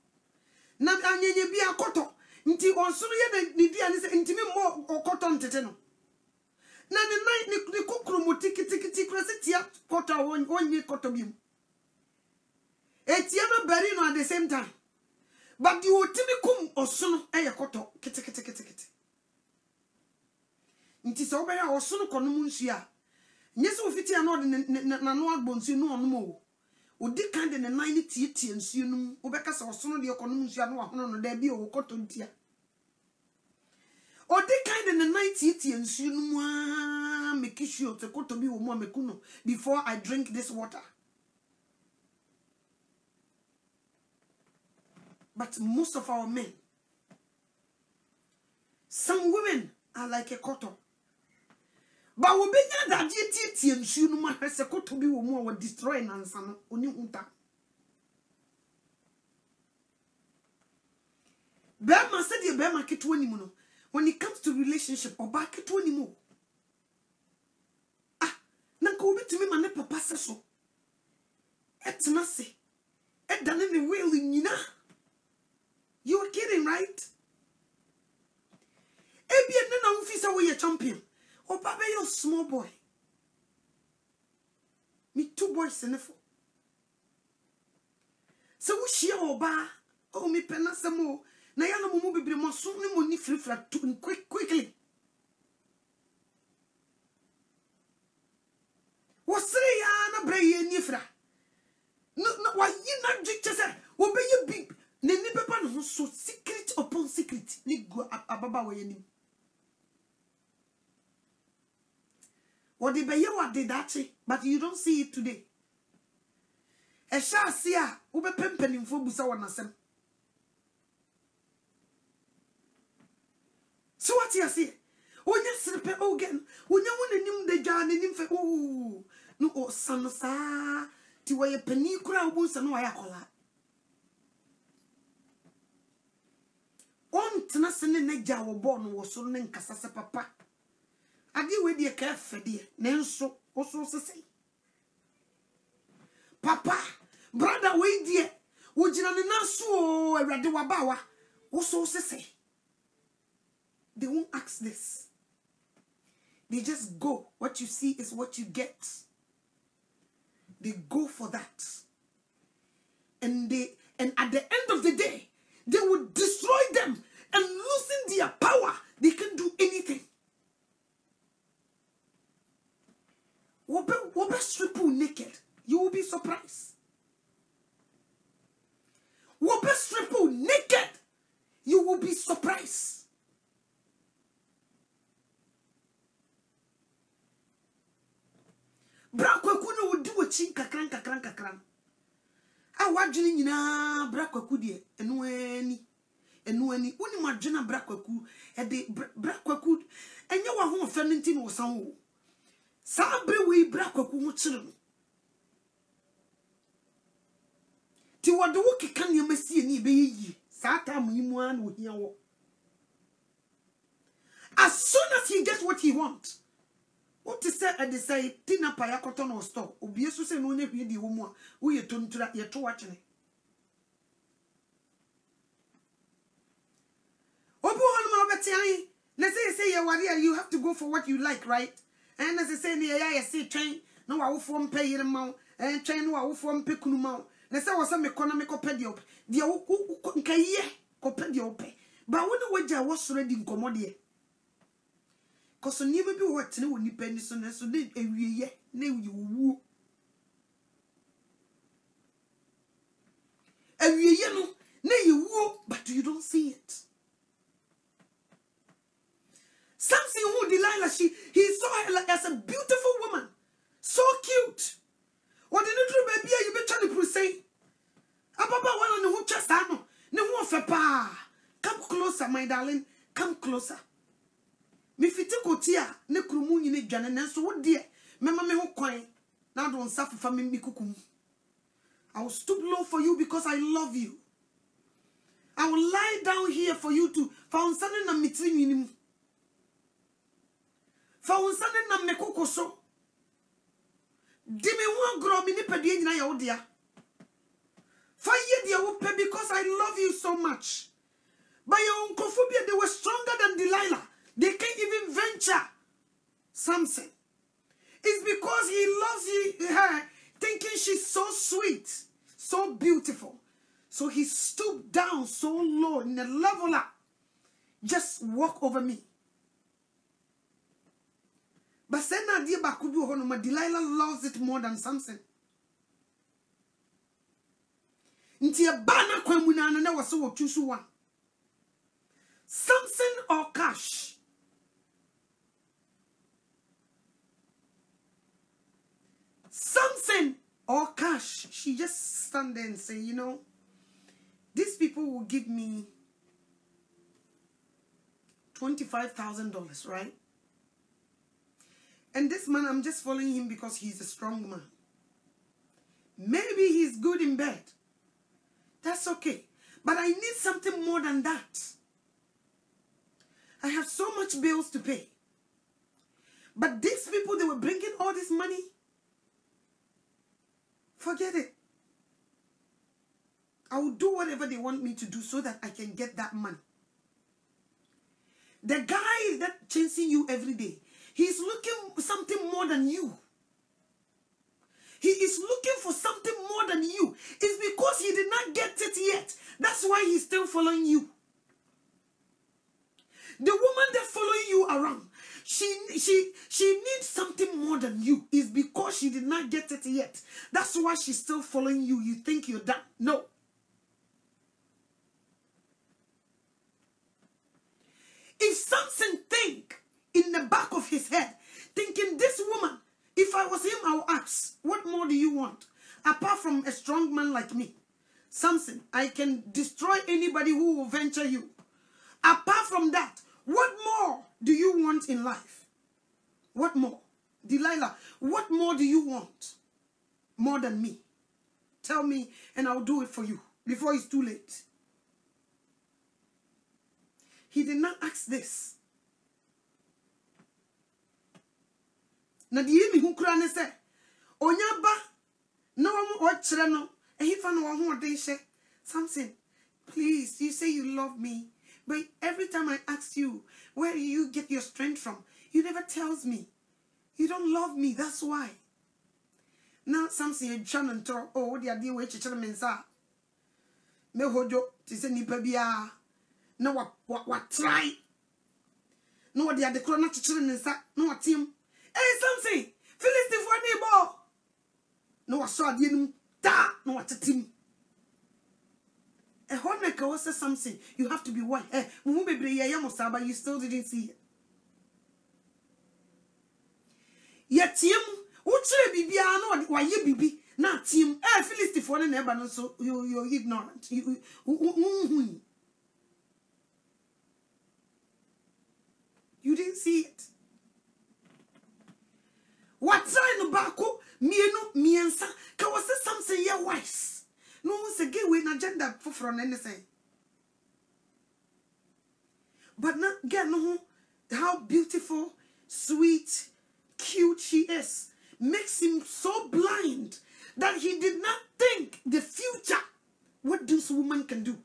Na anyenye bia koto. Nti onsono ye ne dia ne se ntimi mo okoto ntete no. Na ne nai ne kokro mo tiki krase tia koto onye koto bimu. Etia no bari no at the same time. But you timi kum osono eye koto kete. Nti so be ya osono kono mu nsia. Nyese ofiti ya no de na no agbonsu no ono mo. Odi kan de ne nan ni tie nsuo num obeka se osono de kono mu nsia no wa hono no da bi o koto ntia. Odi kan de ne nan tie nsuo num make sure te koto bi wo mo amekuno before I drink this water. But most of our men, some women are like a cotton. But we be that GT and Shunuma has a cotton be more destroying and some only unta. Bema said you Bema kit mono. When it comes to relationship or back it more. Ah, Nanko be to me my papa says so. It's nasi. Et done in the wheel in Yina. You are kidding, right? Ebian na ufisa we a champion. Oh, Baba, you're a small boy. Me 2 boys in the four. So we share oba. Oh, me penna some more. Na yana mumu be more soon ni money free flat to quickly. What's the yana bray nifra? No, why you not just say, will be you big. Neni papa no so secret upon secret. Ni go ababa we ni. What the be what did that, but you don't see it today. E sha sia ube pempenim fo busa wanasem. So what you see? Onya srepe ogen. Onya wonenim de dwa nenim fe oh no o san sa ti wo ye pani kura obusa no ya kola. On tena sene ne gya wo born wo so ne nkasa se papa ade we de ka fede ne nso wo so sese papa brother we de wo gina ne naso o awrade wabawa wo so sese. They won't ask this. They just go. What you see is what you get. They go for that. And at the end of the day, they will destroy them and losing their power. They can do anything. Wobe strip you naked. You will be surprised. Wobe strip you naked. You will be surprised. Brakwaku no would do a chin kakran. I watch you na brakwaku de enuani uni majina brakwaku e de brakwaku enye wa ho fenenti no san wo sabre we brakwaku ho kire no ti wode wo keka ne masie ni be yi sa time yi mu an wo hia wo. As soon as he gets what he wants, what is said at the say tina pa yakoto no store obi esu se no nya hwie di wo mu a wo ye tontura ye to wachene obi won ma beti an let's say ye ware you have to go for what you like, right? And as I say ya say train no wa wo fo mpa yire ma and train no wa wo fo mpa kunu ma na say wo say economic opedi op de wo nkaye kopedi op ba wo ne waja wo soro di nkomode cause ni be what ne woni pani so na so de awieye na wuwu awieye no Ne you wo, but you don't see it. Samson who Delilah, he saw her like as a beautiful woman. So cute. What did you do, baby? You be trying to say. Ababa one on the chest, I know. No more for pa. Come closer, my darling. Come closer. Me fiti kotia ne krumu nyine dwane nanso wo de mema me ho kwan na don suffer for me kukum. I will stoop low for you because I love you. I will lie down here for you to found something na mitri minim. Found something na mekokoso. Di me ho agro mi ni pedie nyina ya wo dia. Fa ye dia wo pe because I love you so much. By your uncophobia, they were stronger than Delilah. They can't even venture Samson. It's because he loves her, thinking she's so sweet, so beautiful. So he stooped down so low in a level up. Just walk over me. But Delilah loves it more than Samson. Samson or cash? Samson or cash? She just stand there and say, you know, these people will give me $25,000, right? And this man, I'm just following him because he's a strong man. Maybe he's good in bed. That's okay. But I need something more than that. I have so much bills to pay. But these people, they were bringing all this money. Forget it. I will do whatever they want me to do so that I can get that money. The guy that chasing you every day, he's looking for something more than you. He is looking for something more than you. It's because he did not get it yet. That's why he's still following you. The woman that following you around, she needs something more than you. It's because she did not get it yet. That's why she's still following you. You think you're done. No. If Samson think in the back of his head, thinking this woman, if I was him, I would ask, what more do you want? Apart from a strong man like me. Samson, I can destroy anybody who will venture you. Apart from that, what more do you want in life? What more? Delilah, what more do you want? More than me. Tell me and I'll do it for you before it's too late. He did not ask this. Na di mi hu kura ne se onya ba na wo kire no ehifa no wo ho ode hye. Samson, please, you say you love me, but every time I ask you, where do you get your strength from? You never tells me. You don't love me, that's why. Now Samson you try and talk, oh, the idea we chichere mensa. Me hojo ti se nipa bia na what try. No what the adekro na chichere mensa, no what team. Hey, Samson, Philistine for neighbor. No what saw the da, no what team. A honeka was something. You have to be white. Eh, but you still didn't see it. Yet, Tim, what's your baby? I know why you baby. Not Tim. Eh, Philistine for an neighbor, so you're ignorant. You didn't see it. What's in the bako? Me and son. Can was something you're wise? No one's a gay way na agenda for anything. But not get no how beautiful, sweet, cute she is makes him so blind that he did not think the future, what this woman can do.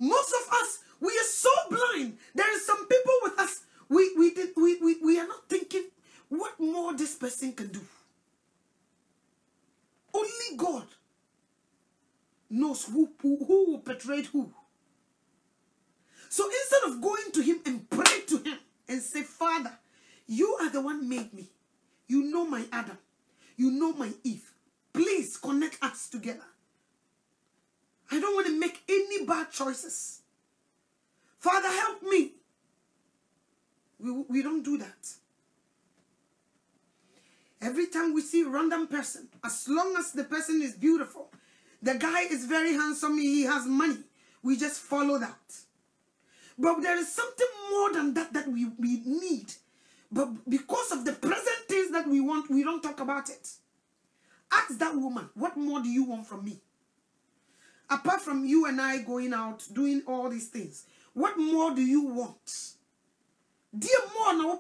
Most of us, we are so blind. There is some people with us. We are not thinking what more this person can do. Only God knows who will betray who. So instead of going to him and pray to him and say, Father, you are the one made me. You know my Adam. You know my Eve. please connect us together. I don't want to make any bad choices. Father, help me. We don't do that. Every time we see a random person, as long as the person is beautiful, the guy is very handsome, he has money, we just follow that. But there is something more than that that we need. But because of the present things that we want, we don't talk about it. Ask that woman, what more do you want from me? Apart from you and I going out, doing all these things, what more do you want? Dear more now,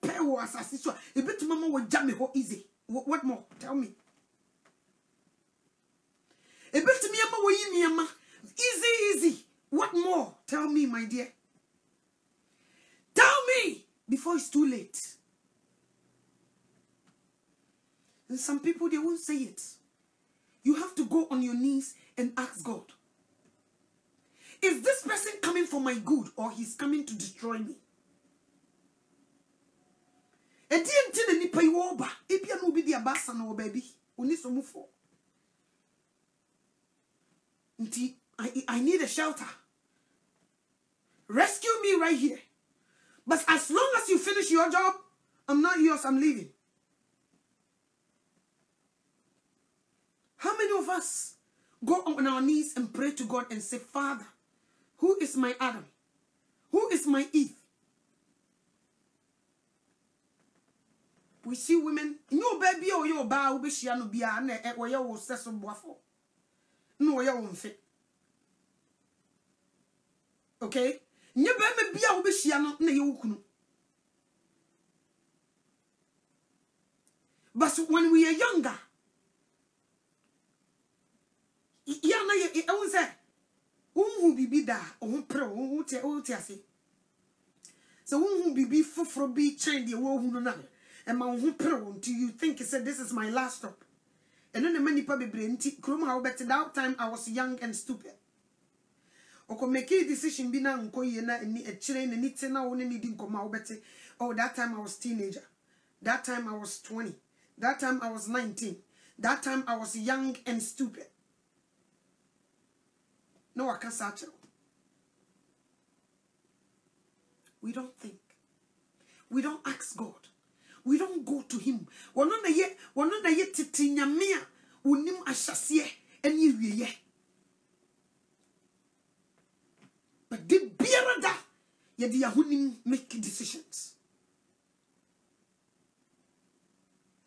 pay was as a bit mama will jam me easy. What more? Tell me. A bit me ama easy. What more? Tell me, my dear. Tell me before it's too late. And some people, they won't say it. You have to go on your knees and ask God. Is this person coming for my good or he's coming to destroy me? I need a shelter. Rescue me right here. But as long as you finish your job, I'm not yours, I'm leaving. How many of us go on our knees and pray to God and say, Father, who is my Adam? Who is my Eve? We see women, no baby or your bow, be she no be an or your sess of waffle. No, your own fit. Okay? No baby be a be she no you. But when we are younger, I was say, who be da or pro, who tell say. So who be for be chained the war who know. And my who pro until you think he said this is my last stop. And then the many probably brain Chrome how better that time I was young and stupid. Or could make a decision be now and a chain and it's now only needing come out better. Oh, that time I was teenager. That time I was 20. That time I was 19. That time I was young and stupid. No, I can't search it. We don't think. We don't ask God. We don't go to him. We're not yet titinya mea unim ashasie any ye. But the bearada ye the yahunim make decisions.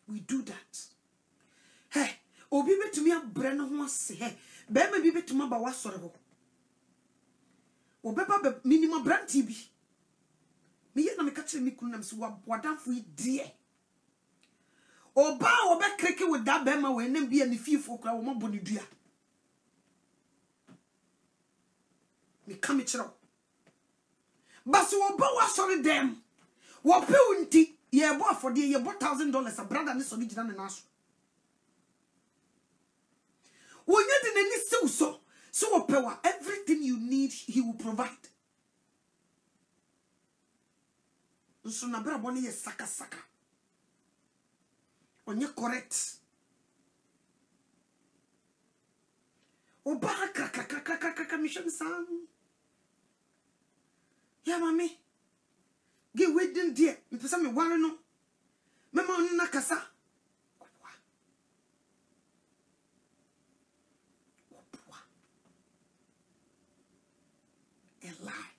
We do that. Hey, obi to me a brand of hey, baby be to my bawa sorrow. Obeba minimum brand TB. Me yet na me catch me kunam so wadan for dear. Oba oba kreke with that bema when them be any few folk la wo maboni dua. Me come it chro. But so oba wa sorry them. Wo pe unti ye bo for the ye bo $1,000 a brother ni so ni gina na so. Wo nya de nani so opewa everything you need he will provide. So na bra boni ye saka. Onye correct. Oba kaka mission sam. Ya mami. Ge wedding dear. Me pesa me ware no. Mema onu na kasa. A lie.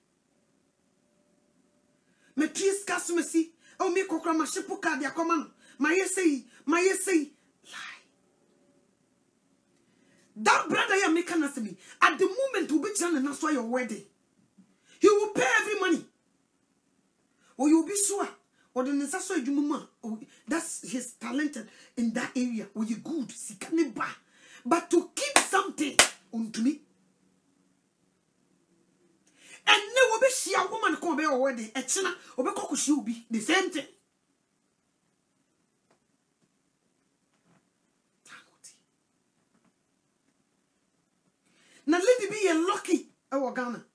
Me trees kasumesi. Oh me kokra ma shipu card ya komano. My say lie. That brother you make an me. At the moment will be done and that's why your wedding. He will pay every money. Or you'll be sure. Or the necessary mama. That's his talented in that area. Or you good. But to keep something unto me. And no will be she a woman come be your wedding. A china or be cock she will be the same thing. Now lady be a lucky our Ghana.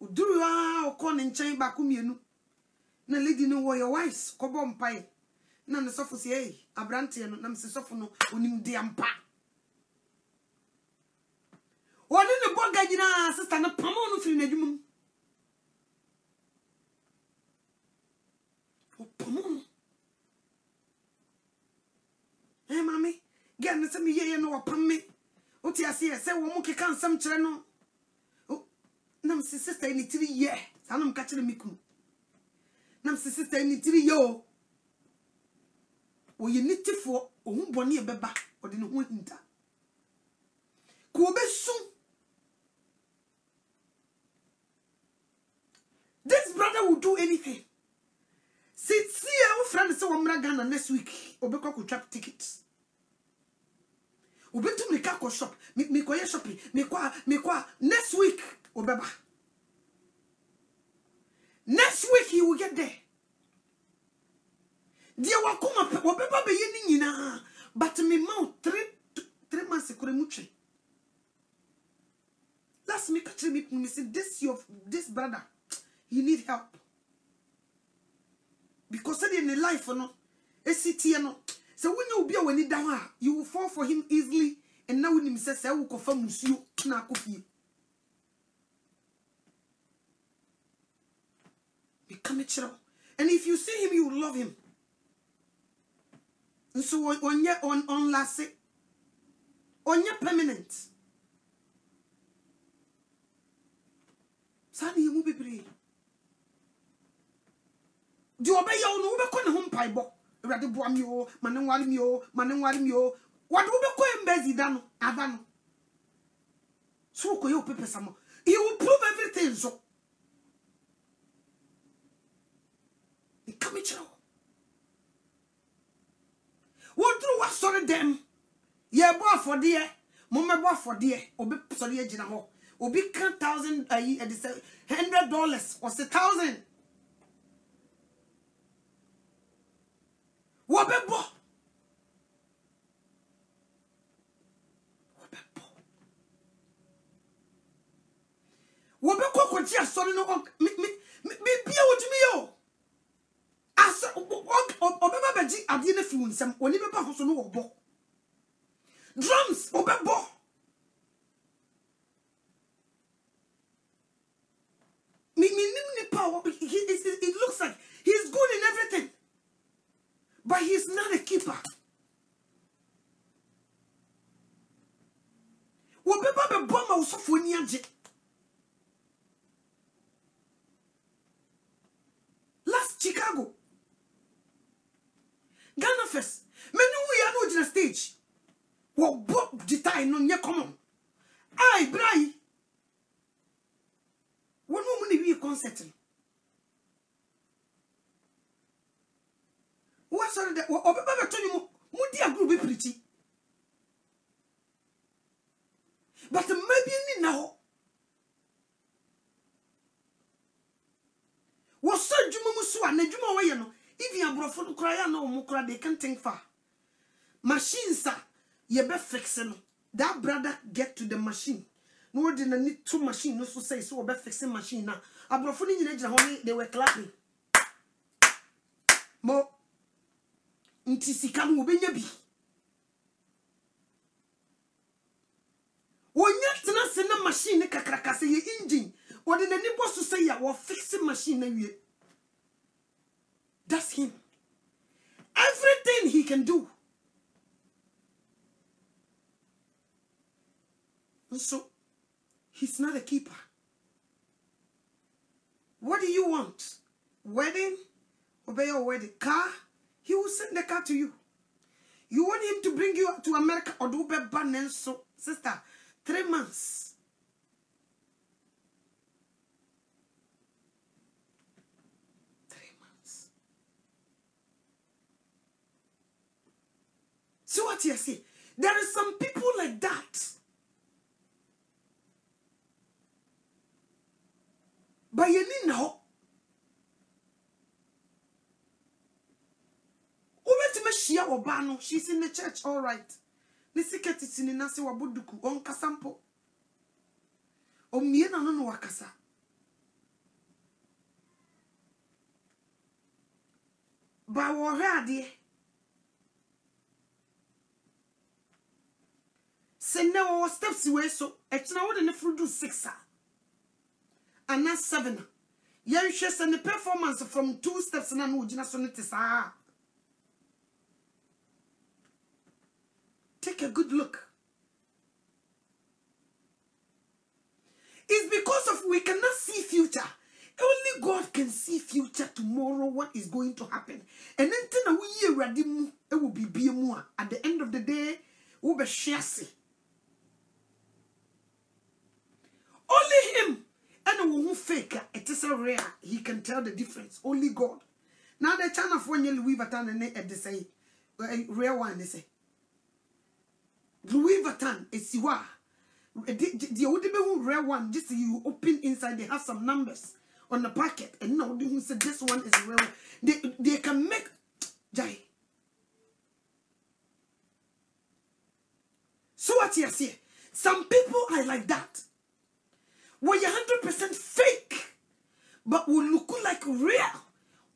Uduru o kon nchen ba kumienu. Na lady no wo your wise ko bom pai. na ne sofo se hey abrante no na me se sofo no onim de ampa woni ne boga gina sister no pamo no firi n'adwumam o pamo eh mami get ne se me ye no wapam me o ti ase se wo mo keka nsam kire no nam se sister ni tiri ye sanam ka kire mikum nam se sister ni tiri yo o ye nitifo o hu bone e beba o de ne hu hinta ko besu this brother will do anything sit here o friend say wo mra Ghana next week obekwa ko trap tickets obetum ne ka ko shop me ko ye shopping me kwa next week obeba next week he will get there dia wakoma obeba be ye ni nyina but me mouth 3 months ko remutwe last me catch me say this brother he need help because in the life no esitie no so when you be when down you will fall for him easily and now when him say wo kofa musuo na akofie become a child and if you see him you will love him and so on last on your permanent sani you be pray di obey you no be ko ne ho mpaibo ewrade boa mi o manenware mi o wade wo be ko embezi da no ada no so ko you pepe samo he will prove everything so he come chiro what do what sorry them ye bo for there mo me bo for there obi sorry agina ho obi kan $1,000 $100 or $1,000 wobebo ko ji asori no me bia wotumi yo asa obeba baji ade na fi wunsam oni beba ho so no wobo drums obebo me power it looks like he's good in everything but he's not a keeper wobeba be boma usofo ni age last Chicago Ghana first many we are no on stage wo bo guitar no nye common ai brai wonu mu ni wi concert what sorry that obeba be tony mu dia group be preach but maybe ni na ho wo so djuma mu so na djuma wo ye no even abrofo no kra ya na o mu kra they can't think far machines ye be fix no that brother get to the machine no dey na need two machine no so say so be fixing machine na abrofo ni nyina ho they were clapping mo nti sika no obenya bi wonya tena se na machine kakraka se ye engine odi na ni boss say ya wo fixing machine na wie that's him everything he can do so he's not a keeper. What do you want? Wedding? Obey your wedding. Car? He will send the car to you. You want him to bring you to America or do be ban so sister 3 months. So what you say? There are some people like that. But you need now. She's in the church, all right. Nisiketi sininasi wabuduku on kasampo. O miena no wakasa. Ba wo hade Say no steps away so it's now what in the fruit do 6 and not 7. Yen shares and the performance from 2 steps and no jina sonnetis. Take a good look. It's because of we cannot see future. Only God can see future tomorrow, what is going to happen. And then we ready, it will be more. At the end of the day, we'll be sharing. Only him. And who fake it is a rare. He can tell the difference. Only God. Now the channel of one Louis Vuitton and they say rare one they say. Louis Vuitton is Siwa. The old rare one, just you open inside, they have some numbers on the packet, and now they say this one is real. They can make Jai. So what you see? Some people are like that. Where you're 100% fake, but will look like real.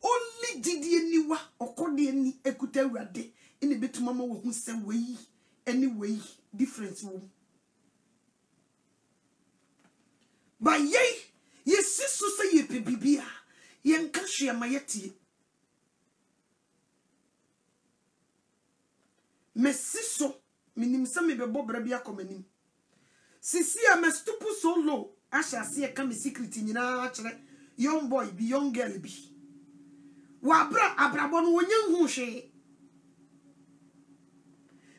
Only Didianiwa or Cordiani Ekute Rade in a bit mama who say way anyway difference. By ye, yes, sister say ye pibia, yen kashia mayeti. Messiso, minim some be bob rabia comenim. Sisia mestupu so low, I shall see a come secret in actually, young boy be young girl be. Wabra abrabon when you who she.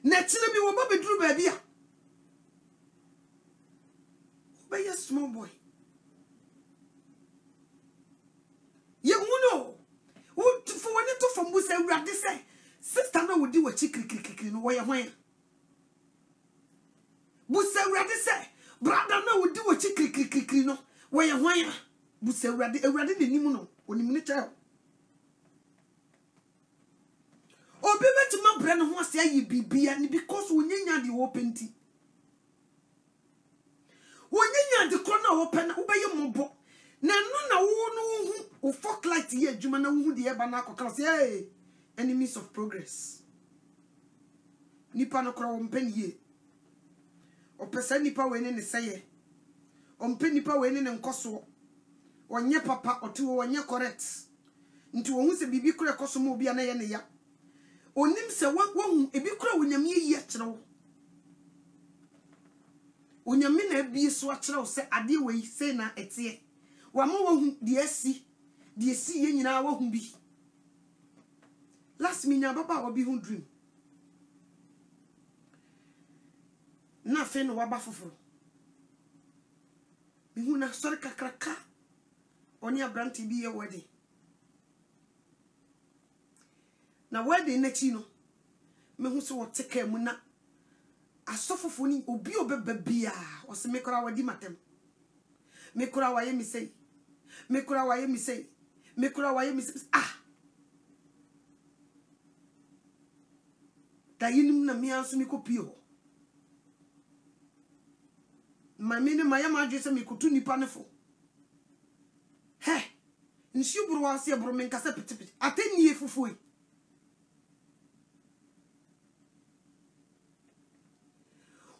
Naturally, we will Bobby Drew baby. By a small boy. You know, what for when you from Musa Raddy say, sister no would do a chicken in way away. Musa Raddy say, brother no would do a chicken no way away. Musa Raddy a Raddy the Nimuno, when you minute child. Or be better my brand who say you be and because when you the open tea. When you the corner open, obey your mobile. Na no who fuck like here, Jumana who the Ebanako class, yay, enemies of progress. Nipa no crow pen ye. Or person nipa when the say, on pen nipa when in Koso, or nye papa or 2 or nye correct. Into who's a bibi cra Kosomo be an ya. O nim se one a big crow when you me yet. When you mean a be swatcher, say, I deal with say na etie. Wamo the SC, the sea in our won't be. Last minute, Baba will be who dream. Nothing wabafo. Mihuna sorka kraka. On your branty be a wedding. Now, wedding netino. Mehuso take care muna. I suffer for ni obi obebia or se mekora wadi matem. Mekora waye mi say. Mekora waye mi say. Mekora waye mi say. Ah. Da yinim na mi anso mi kopio. Ma mene ma yama adwe se mi kotu nipa ne fo. He. Nshi buru wa se buru men kasa pitipiti. Ateni e fufuyi.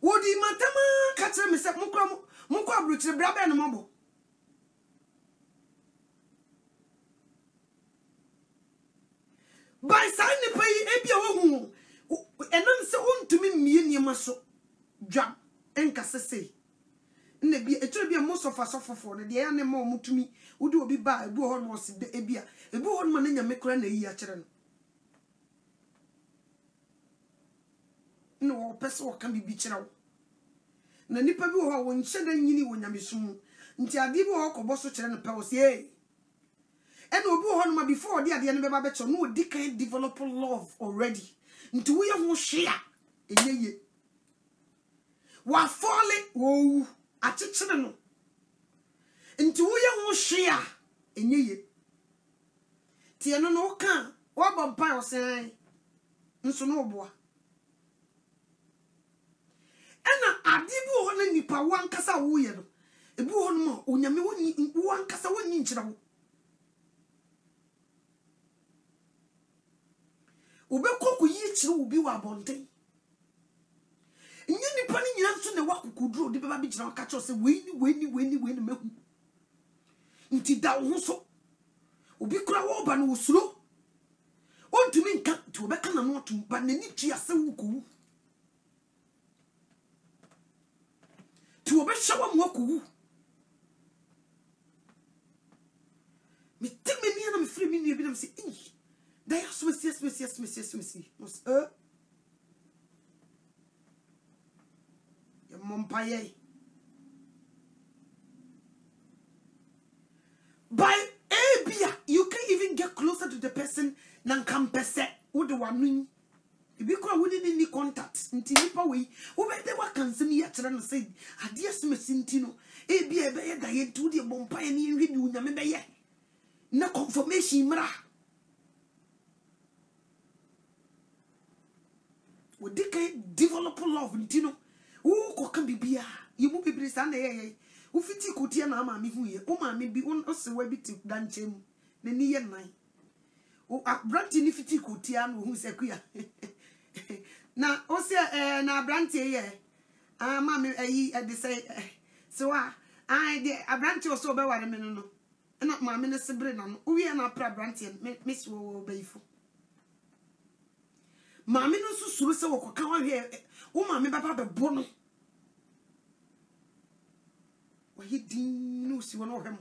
Wodi matama katre me se mukwa Abrokyire brabe no mabo. By sign pay ebia wo hu enam se ontumi mie niema so dwa enkase sei na bia etire bia most of us ofofo no de ya ne ma omutumi wodi obi ba ebu ho no se de ebia ebu ho no ma na nyame kora na yi a kire no no pese wo kan bibi kire wo na nipa bi wo wo nche da nyini wo nyame sum nti ade bi wo kobo so kire no pe wo se and obi ho no ma before de ade ne be ba be cho no odi kan develop love already nti wo ye ho hwea enyeye wa fole wo achechene no nti wo ye ho hwea enyeye tie no no kan wo bompa wo sen nso no oboa ena adibu ho na nipa wankasa wo ye no ebu ho no ma onyame woni wankasa woni nkyira wo ube koku yi chiri ubi wa bonte Nyini pani nyina nso na wakukudro de beba bi gina ka cho se we ni mehu. Nti da wo so. Obi kura wo ba no osuro. Ontumi nka to obeka na no otum ba nani twi ase wuku. To obehwa mo akuwu. Me take me near me free me near them say, eh, they are so yes. Your mom paye. By Abia, you can't even get closer to the person than can pese. What the one mean? If you can't win any contact, until you away, over the work can send me at and say, I dear Smithintino, Abia, diet to the bompire and you read you, Namibia. Na confirmation mra we dey develop love ntino wo ko kan bibia ye mu bibiri sa na ye wo fiti kotia na ma me hu ye o ma me bi o se wa bi ti danchem na ni ye nan o abranti ni fiti kotia na hu se kuya na o se na abranti ye ma me ayi de say so I de abranti o so be ware me no na maame ne sebre na no uwie na pra brantie miss wo beifo maame no susuru se wo koka wa hwe wo maame baba bebo no wa hidin no si wono hwem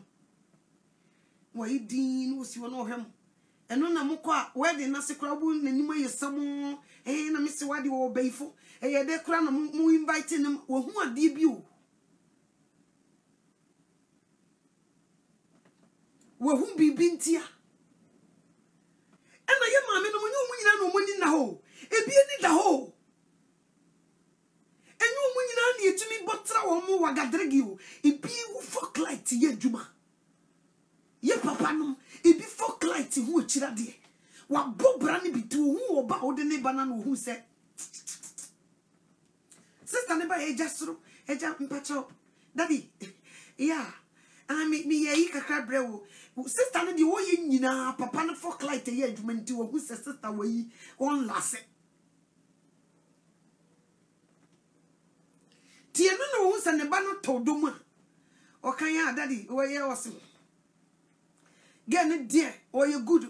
wa hidin no si wono hwem eno na mokọ a wedding na sekra bu nanim ayesam na miss wade wo beifo ye de kra na mu invite nem wo hu ade bi o wahum bibintia ena ye maame no munyu munyina no munni na ho ebi ni da ho enyu munyina na yetumi botra wo mu wagadregi o ebi wo fuck light ye djuma ye papa no ebi fuck light hu akira de wa bobra ni bitu hu oba ode ne bana no hu se sister ne ba e jasro e ja mpacho daddy yeah me ye kakra brewo sister no de wo ye nyina papa no for light ye adwumenti wo hu sister wo yi on lase tie no hu se ne ba no todom a o kan ya daddy wo ye wose get dear or you good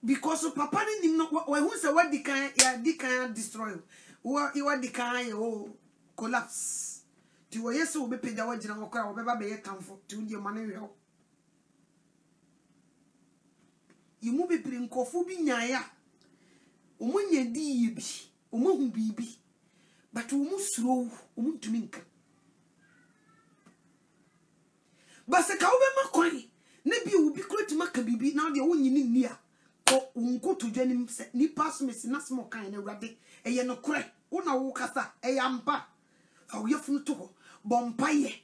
because papa ni no wo hu se what the kan ya di kan destroy wo the kan o collapse ti wo yeso wo be peda wa gina wo kra wo be ba be ye kamfo ti wo die mane we ho yimu be pire nkofo bi nyaaya o mu nya di yi bi o mu hu bibi but o mu suro o mu ntumi nka ba se ka wo be makwan na bi wo bi kroti maka bibi na de wo nyini ni a ko unko to dwanim se ni pass me si na smo kan na urade eye no kore wo na wo kasa eye ampa fa wo yefunu to ho bompaye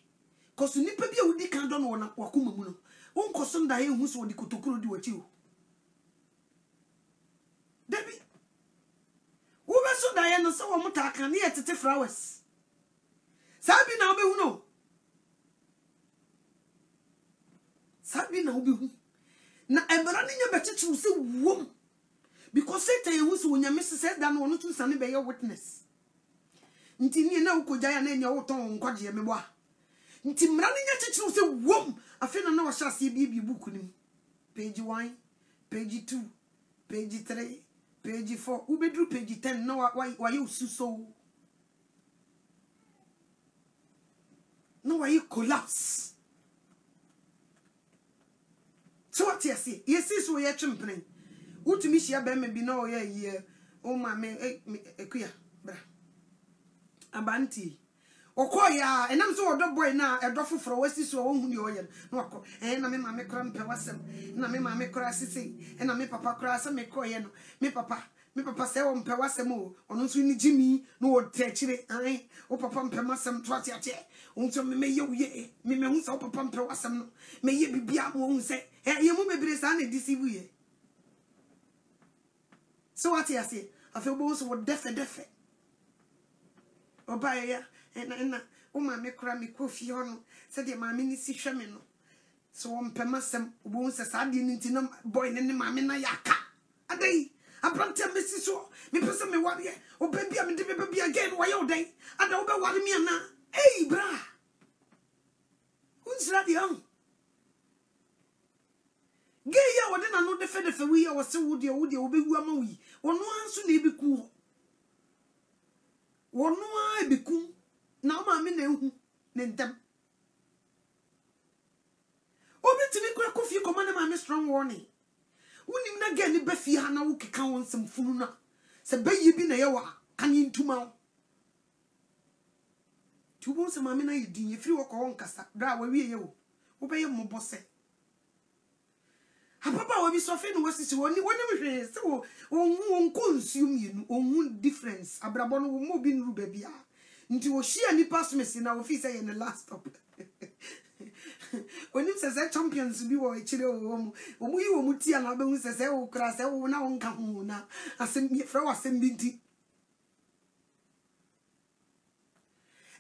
koso nipa bi a wodi kan do no na wakoma mu no wonkoso nda ye hu so wodi kotokuro di wachi o debi wo be so da ye no so wo muta kan ye tete flowers sabi na obehu no sabi na obehu na ebra ni nya betetu se wom because Satan ye hu so nyame se da no no tu sane be ye witness nti ni na ukoja ya na nya woton nkwaje me bo a nti mra ni nya chichiru se wom afi na wa shase bi buku nim page 1 page 2 page 3 page 4 ubedru page 10 na wa ye ususo no wa ye collapse so what you see yes so ye twempene utumi hia be me bi na o ye o ma me ekuya bra abanti okoya enam so odo boy na edo foforo wasi so wo hu ni oye no akọ na me ma me kra mpe wasem na me ma me kra sisi na me papa kra se me koye no me papa se wo mpe wasem o ono so ni jimi no o techire ai o papa mpe masem to ate ate unso me ye uye me hu se o papa mpe wasem no me ye bibia mo hu se ye mu bebre sa na deceive ye so what you say afi bo so defe oba ya na o ma me kra me kofi hono se de ma me ni si hwe me no so wo mpema sem obo se sa de ni nti na boy ne ma me na yaka adai Abrante Messi so, me person me warrior, or baby, I'm the baby again, why all day, and I'll be worrying me now. Hey, bra, who's that young? Gay, I wouldn't know the feather for we are so would you be woman. One wants to be cool. One no, I be cool. Now, my men, then them. Obi to me crack off your command, my strong warning. Wouldn't not get any beffy, and I will count some funa. Say, bay you been a yawa, can you to mouth? Two months of my mina, you if you walk on cassa, dra where we you. Obey your mobosse. Her papa will be softened was this one, whenever so, won't consume you, won't difference. Abrabon will move in Rubebia. Into she and the past mess in our office in the last stop. When it says that champions be or a chill, we will mutia and Abu says, oh, crass, oh, now on Kahuna. I send me from a sembinti.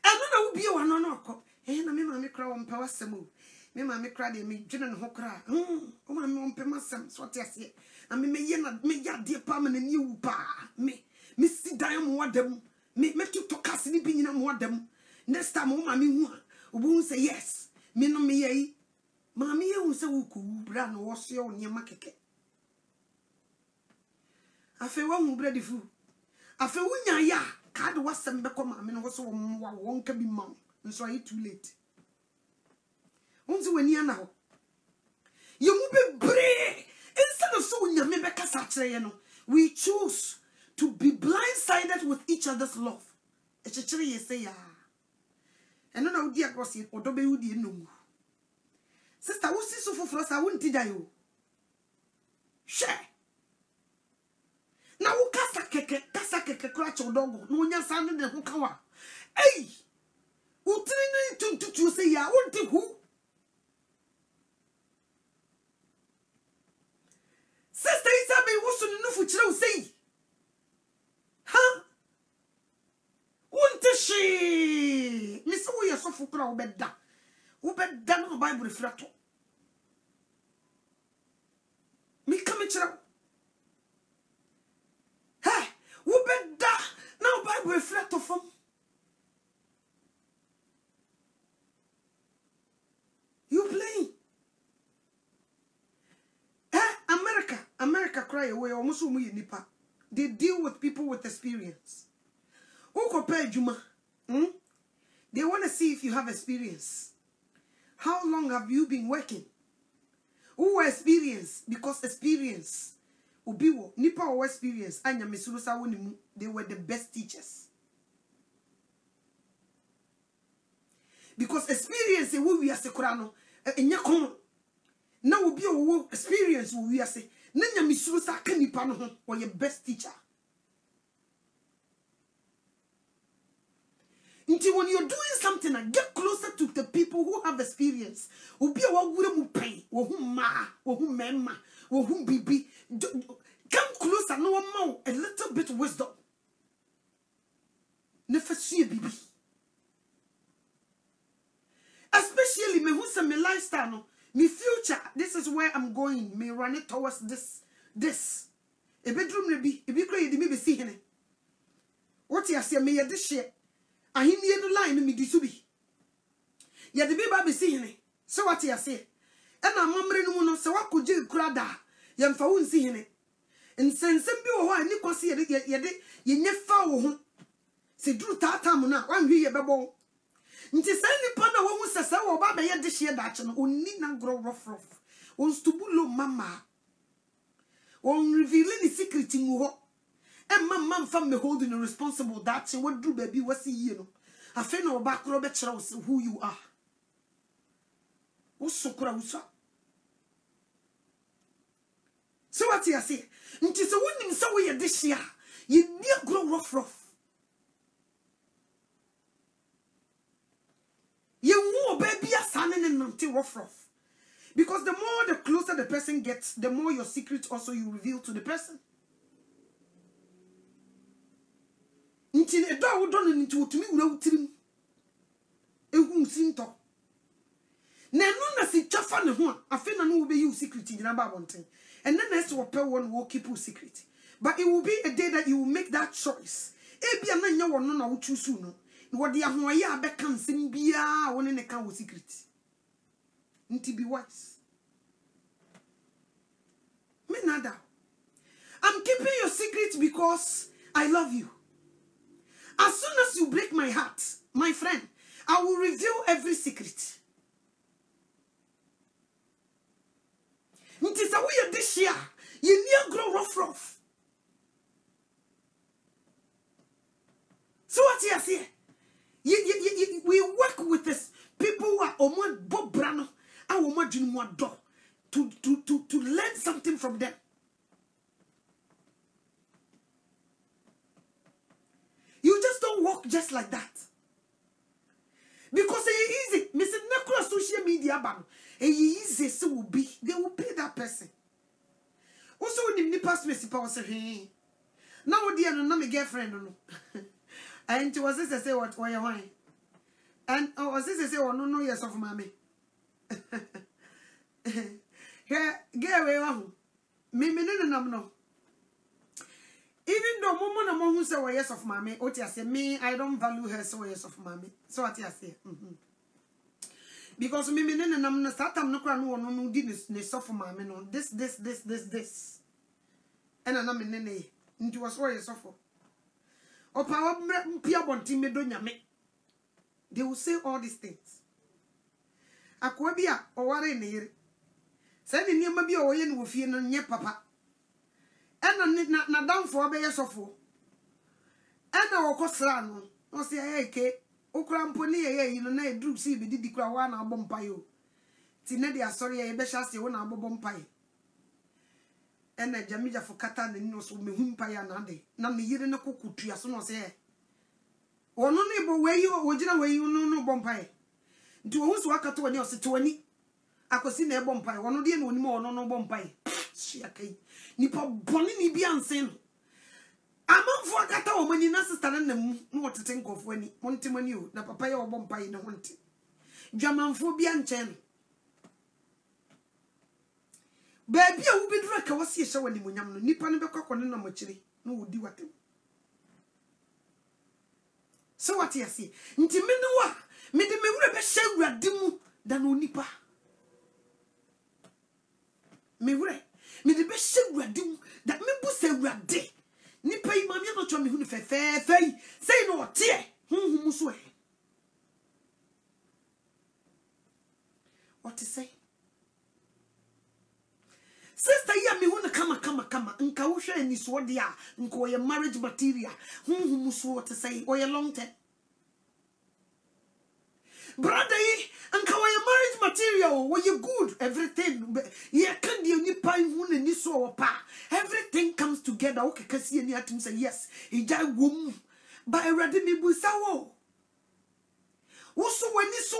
And then I will be one on knock. And I mean, I cry on power semu. Me mammy cried at me, Jen and Hokra. Oh, my mom, Pemasam, what I say. I mean, me ya dear permanent you pa me. Missy Diam what them. Me make you talk us sleeping in what them. Next time, oh, mammy, won't say yes. Me no me ye. Mammy, who say who could brand wash your near makeke. I feel one bready food. I feel when ya card was some become a man was one can be mum, and so I too late. Once when you now, you will be brave instead of so you may be we choose to be blindsided with each other's love. It's a cherry, say, and then I would dear gossip or dobe would no. Sister, who sees so for us? I wouldn't tell you. Share. Now, Kasaka crutch or dog, no one sounded in the hookawa. Hey, who train to say, I won't think who. Sister Isabel was to know for children say, huh? Won't she? Miss, we are so for crowd bed. Who bet done the Bible reflector? Me come at you. Hey, who bet that now Bible reflector from? You playing? America cry away almost nipa. They deal with people with experience. Who compare Juma? They want to see if you have experience. How long have you been working? Who experience? Because experience. Ubiwo nipa or experience. Anya mesurusa wonimu. They were the best teachers. Because experience will be as a Kurano. Enyakon. Now will be a experience will be say. Nanya misurusa kanipano or your best teacher. Until when you're doing something and get closer to the people who have experience, will be a who pay, or whom ma, or whom memma, or whom bibi. Come closer, no more, a little bit of wisdom. Never see a bibi. Especially me who's a me lifestyle. My future, this is where I'm going. Me run it towards this. A bedroom be crazy, maybe see him. What you say, me this shit. I hear the line, me disubi. Ya the baby see him. So what you say? And I'm mumbling no, so what could you crada? Yam for one see him. And send some people who I never see it, you never follow. Say, Drew Tatamuna, one year babo. Nti send the pana who says, oh, Baba, ya this year that you need not grow rough. Wants to bullo mama. On revealing the secret in you. And my mom found me holding a responsible that she would do baby was you know. I feel no back Robert Charles who you are. What's so cross? So what you say? Nti so winning so we this year. You need grow rough. You won't baby a son and until rough. Because the more the closer the person gets, the more your secret also you reveal to the person. Until a dog don't into to me without him. A whom seem to. Nanuna si chafan one, I feel no be you secret in about one thing. And then next to a pair one will keep you secret. But it will be a day that you will make that choice. Ebi ananya wono na wo choose no. What the ahoye abeka nsem bia woni ne kan wo secret. Nti be wise. Me nada. I'm keeping your secret because I love you. As soon as you break my heart, my friend, I will reveal every secret. Nti sa wo ye this year, ye near grow rough. So what you say? We work with this people who are omo Bob Brano, and omo Junmo do to learn something from them. You just don't walk just like that. Because it's easy. Mr. Necro social media ban. Easy so will be. They will pay that person. Also when the pass me sipa was say, now dear no my girlfriend no. And to was this say what why why? And was this say oh no yes of mommy. Here get away one. Me no. Even though Momo na mo who say yes of mommy, what you say me I don't value her so yes of mommy. So what you say? Because me nam na start am no kra no di ne so for mommy no this. And na me nene nti was so yes of. Opa mpia bonti me do nyame. They will say all these things. Akwa bia o ware ne yire. Say ni niam bia o ye no fie no nye papa. And na down for be yesofo. And na wokosra no. No say ke okra mponi ye yi no na edru si be didi kra wa na abompa yo. Ti na dia sorry ye be hya se wo na abompa ye. And na jamija for kata na no so me humpa ya na de. Na me yire ne kokutua so no say. Ono ne bo we yi o gina we yi no bompa ye. Nti wo so akato wani o se to wani. Akosi na e bompa ye. Ono de na oni mo ono no bompa ye. Shiakai. Nipa boni ni bi ansen. Amanfo akata o mani na sister na mu no wotete nkofo ani. Monte mani o na papa ye obompa ye na honte. Dwamanfo bi anchen. Baby a wo bedura ka wose ye hye wani munyam no nipa no bekokko ne na machire no wodi watem. So what you say? Nti me no wa me de me wura be hye awurade mu da no nipa. Me wura me de be hye awurade mu da me bu se awurade nipa yi maame Anokyewaa me hu ne fefefe say no ote hunhum so e. What to say? Sister ya me hu ne kama nka wo hwe ani so de a nka o ye marriage material hunhum so what to say o ye long term. Brother nka o ye marriage material wo ye good everything ye can the nipa hu ne ni so pa everything comes together okay kasi ani atum say yes ija wom ba erade me bu sa wo so wani so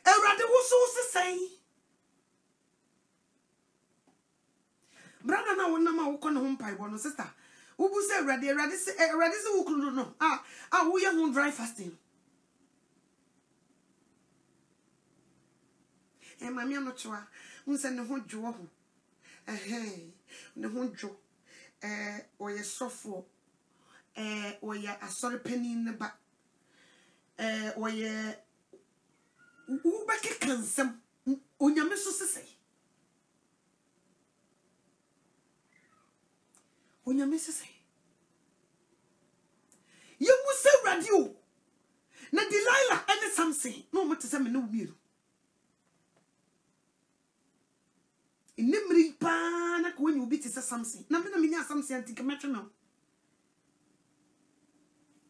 Erade wo so say brother na wona ma wo kono ho mpai bo no sister wo bu say erade say wo kunu no wo ye ho dry fasting Maame Anokyewaa unse ne ho dwo ho ne ho dwo o ye sofo o ye asori panin ne ba o ye u beke kansam onyame so sesei onyame sesei ye mu se radio na Delilah ene Samson no mo tese me no miru inimri pa na ko nyu bi tese Samson na me na me nya Samson antika metwe me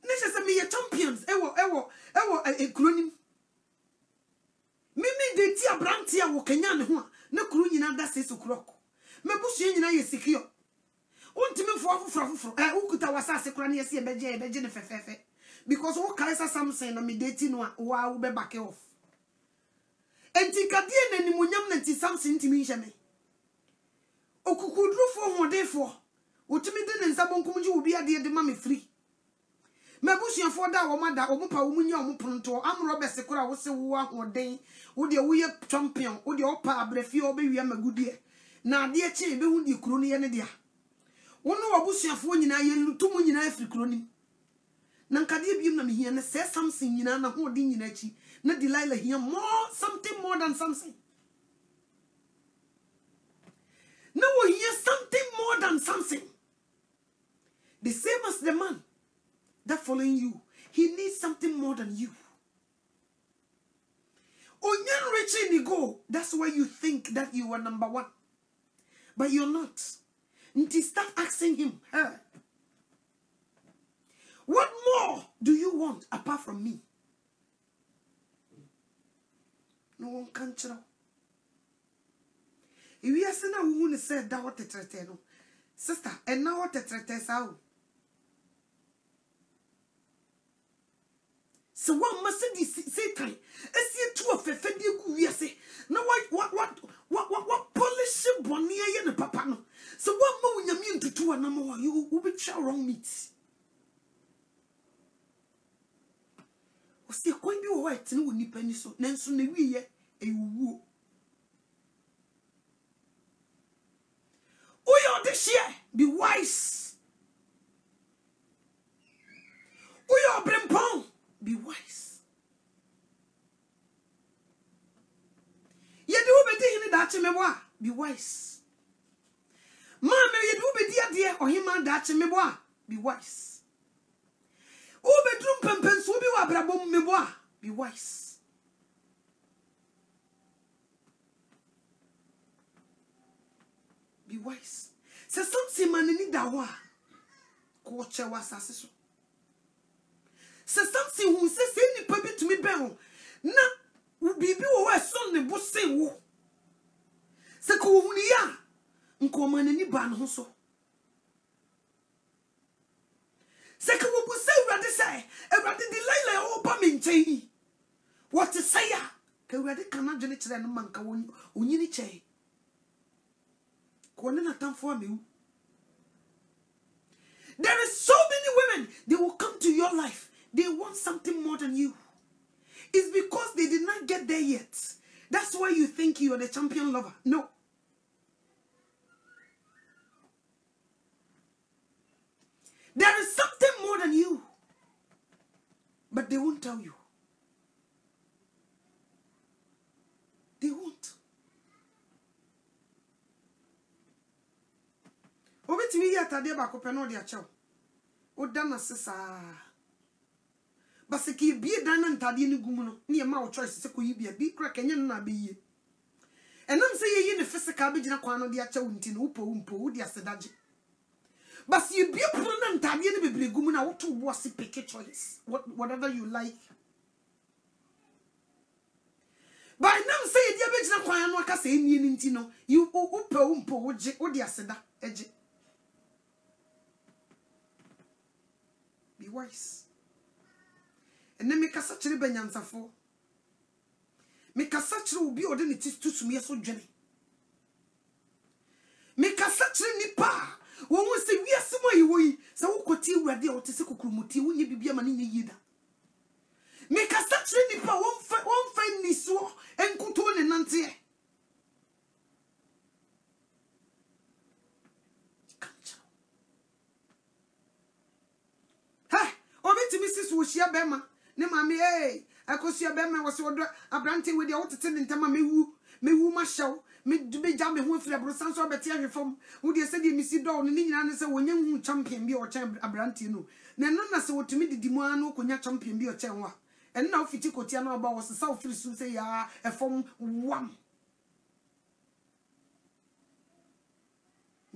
ne se me ye champions ewo ekronim Mimi de ti abranti a wo kanya ne ho a na kuru nyina da 6 o'clock me busu nyina ye secure untimi fo afoforo ukuta wasase kura na ye se beje ne fefefe because wo kaisa Samson na me date no a wo be back off enti kadie na nimunyam na ti Samson ntimi nhye okukudrufo hodefo utimi de ne nsabonkum ji obi ade de ma me free me busu wabusia for da wo mada wo pa wo munya wo pronto amro bese kura wo se wo ahoden wo de wo ye champion wo de opa abrafie wo be wi amagudie na ade eche be hu di kuro ne ye ne dia wo no wabusia fo nyina ye lutum nyina afri kuro ni na nkade biem na mehia ne say something nyina na ho de nyina achi na Delilah here something more than something. No, we hear something more than something. The same as the man that following you. He needs something more than you. Onyan reaching the goal. That's why you think that you are number one. But you're not. Until start asking him, her, what more do you want apart from me? No one can tell. If we are saying that we say that what the no, sister, and now what the is out. So what must say time? I see two of a fendi we say. Now what polish bonia and papa no. So what more you mean to two and number you will be wrong meat. O se kwa bi wo et ne woni pani so nanso na wiye ewuo oyo this year be wise oyo brempon be wise ye de obedi hini da chemebo a be wise mama ye de obedi ade ohima da chemebo a be wise. Oh, bedroom pempens will be wabrabom meboa. Be wise. Be wise. Say something man need that wa. Koche was aseso. Say something who says any puppy to me bell. Na bibi wo son ne bosse wo. Say ko hunia. Nko man ni ban ho so. Seka wo bu say urade say urade Delilah o ba me nchen what to say ya ka urade kana dwene kire no manka onyini che ko ne na tamfo amewu. There is so many women, they will come to your life, they want something more than you. It's because they did not get there yet. That's why you think you are the champion lover. No. There is something more than you. But they won't tell you. They won't. Obetimi yatade ba ko peno de achew. Odana sesa. Baseki bie dan na ntade ni gumu no. Ne ma wo choice se ko yibia bi kra kenye na be yie. Enam se ye ne physical be gina kwan no de achew nti no upo wo de asedaje. But you be pronoun tabia be gumuna what to was pick a choice. Whatever you like. By now say dear Bejna Quan Waka say Nintino, you umpo o dear Seda edge. Be wise. And then make a such a benyansa for. Make a such will be ordinary to me so jenny. Make a such a nipa. When we say we are somewhere, so we could ready or to Sekukumuti, when you be a man in Yida. Make us such a nipa, one find Niso and Kuton and Nancy. Ha! Or to Mrs. Wushia Bema, Nemami, eh? I could see a Bema was ordered a brandy with the auto in Tamamu, me woo my show. Me be jammy who for a brosan so better reform. Would you say, Missy Dawn, and Indian say, when you champion be or champ a brantino? Nana so to me the Dimuano, Conya champion be or chamwa. And now Fiticotiano about was a South Free say, a form one.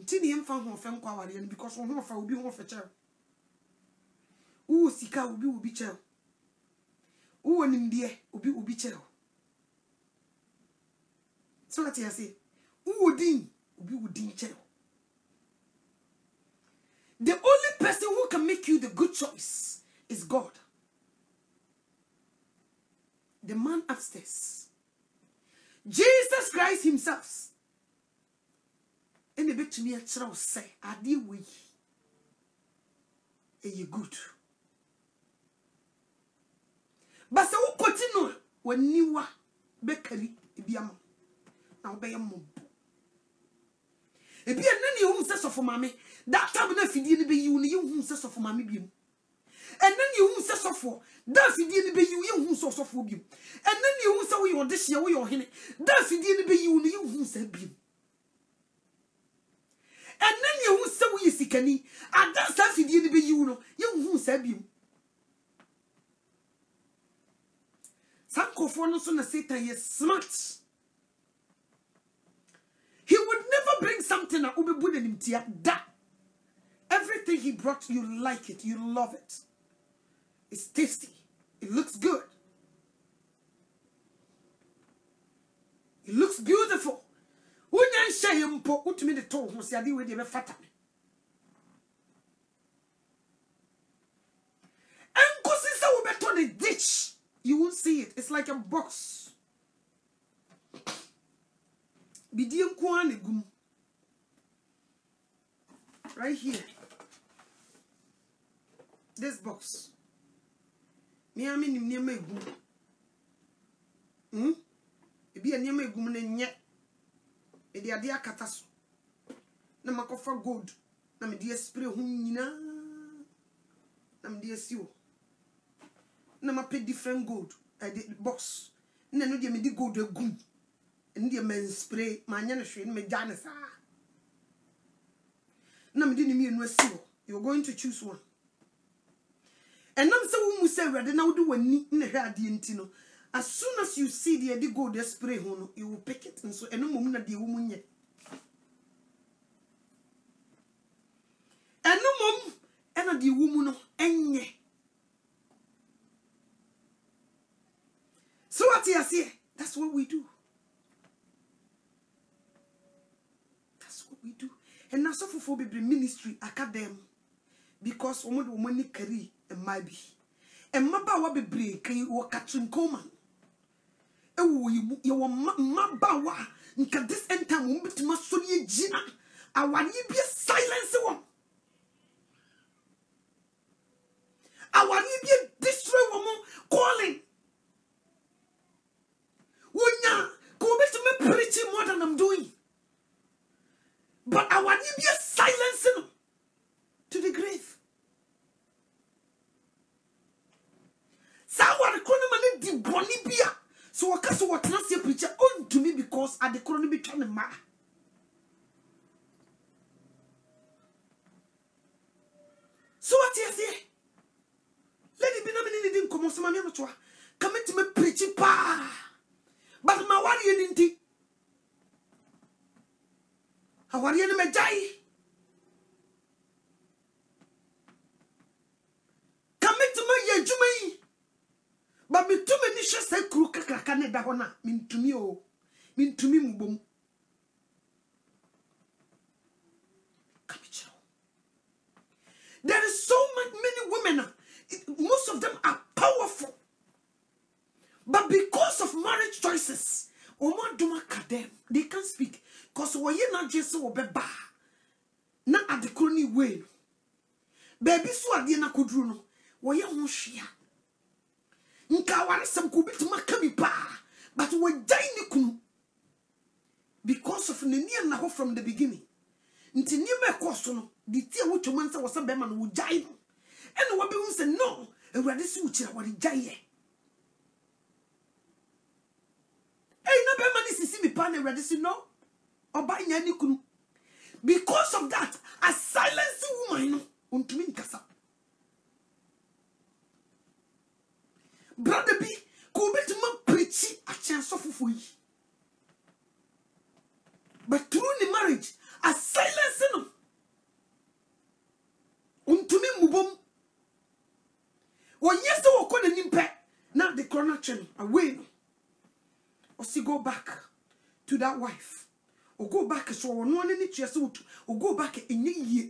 Tinian found her fan quality because one of her will be one for chair. Ooh, Sika will be chair. Ooh, and India will be chair. So what I say, who would chair. The only person who can make you the good choice is God. The man upstairs. Jesus Christ himself. And the bit to me a child say, I deal with you good. But se wo continue waniwa bekari ebiam na wo beye mob ebi enani ehum se sofo mame that time na fidie ni be yi ni ehum se sofo mame biem enani ehum se sofo that fidie ni be yi ehum se sofo biem enani ehum se wo yo de hye wo yo hene that fidie ni be yi ni ehum se biem enani ehum se wo yisikani ada sa fidie ni be yi no ehum se biem Sankofo no so na Satan is smart. He would never bring something that will be good in him. Everything he brought, you like it, you love it. It's tasty. It looks good. It looks beautiful. Unyan shame po utumi de to ho se ade we de be fata me. Enkosi se wo beto the ditch. You won't see it. It's like a box. Right here. This box. Me ami nim niam egum. Ebi niam egum na nye. E de ade akata so. Na makofa gold. Na me de spray ho nyina. Na me de siwo. Na ma pay different gold the box na no de me di gold egum and de men spray ma nya na hwe me gya ne sa na me di ni mienu asiwo. You're going to choose one. And nam se wo mu se wede na wo de wani na hwe ade enti no, as soon as you see the gold spray ho no, you will pick it. And so eno mom na de wo mu nye eno mom ena de wo mu no enye. So what you say? That's what we do. That's what we do. And now so for be ministry academy because omo de money carry and might be. And maba wa bebre kan wo katun koma. E wo you maba wa nka this end time wo bitima so ye gina awani bi silence wo. Awani bi destroy wo calling. Wonya, go back to me preaching more than I'm doing. But I want you to be silencing to the grave. Sawa the chronomani di bonibia. So I can't what not say preacher on to me because I the chronomy turn ma. So what you say? Let it be nominated didn't come on some amateur. Come to me preaching pa. But my worry didn't. I worry in my die. Come to my yajumi. But me too many shas say kruka kakane dahona. Mean to me oh. Mean to me mubum. Come it. There is so many women. Most of them are powerful. But because of marriage choices, they can't speak. Because we are not just so beba. Na at the crony way. Baby so adiana kudruno. We are moshia. Nkawari some kubit makami pa. But we die kunu. Because of Nenia Naho from the beginning. Nti nieme kosono. The tia which mansa was a beman would die. And what people say no. And we're this which are what die. Hey, no man is see me pan ready to know or buy any kunu. Because of that, I silence woman unto me kasa. Brother B, go bet man preachy a chance of for you. But through the marriage, I silence them unto me mubum. When yes, I will an impact. Now the connection away. Or see go back to that wife. Or go back so one in the chest or go back in a year.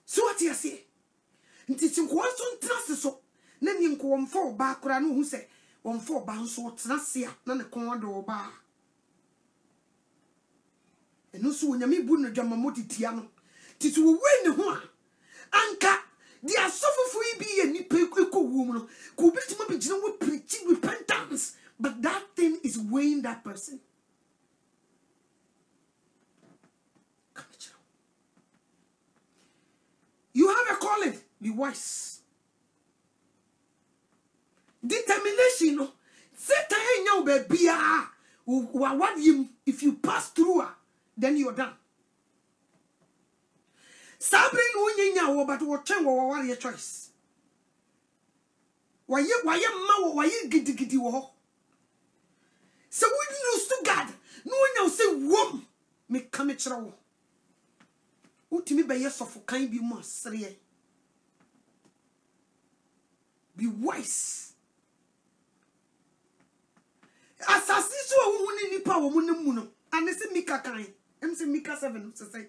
So what you say? Nti nko so ntrase so na ni nko wonfo ba kora no hu se wonfo ba nso trase a na ne kon do ba eno so onyame bu no dwama moditia no titu wo we ne ho a anka di asofofo yi bi ye nipa woman, could be to preaching repentance, but that thing is weighing that person. You have a calling, be wise. Determination, if you pass through her, then you're done. Sabrin Unya, but what change or your choice? Why you giddy wo? So we lose to God. No one say wom me come at row. Ultimate by yes of kind be more serious. Be wise. Assassin so woman in power muno. And they say Mika kind. MC Mika 7 to say.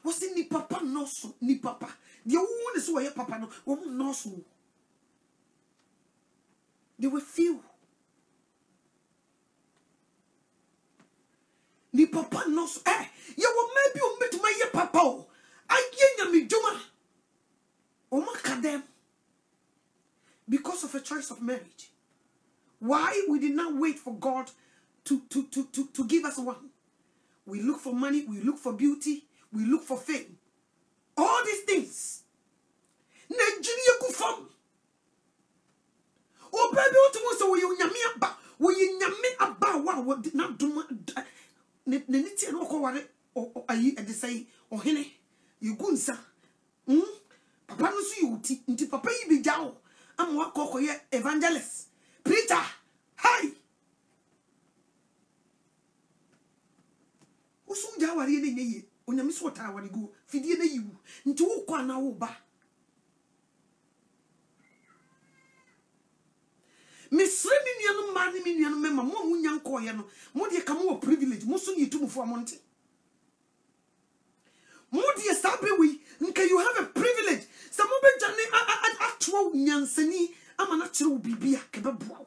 What's in ni papa no so ni papa. The woman is why papa no woman no so. They were few. Ni papa no so. Eh, you will maybe omit my ye papa. I yen me juma. Omaka them. Because of a choice of marriage. Why we did not wait for God to give us one. We look for money, we look for beauty, we look for fame. All these things. Nigeria go from. Oh baby, what was so you nyame aba? We nyame aba wa did not do ne niti no ko ware o ayi e de say o hene you gunsa. Papa no so you ti nti papa yi bi jawo am wa kokoye evangelist preacher. Hi. Usu jawari ne nye onyame so ta wari go fidie na yiwu nti wo kwa na wo ba. Misre mi nuanu ma ni mi nuanu mema mo hu nyanko ye no mo de ka mo privilege mo so ni tumfo amonte mo de sabe we nka you have a privilege some mo be jane atwo nyansani ama na kire wo bibia ke be boa.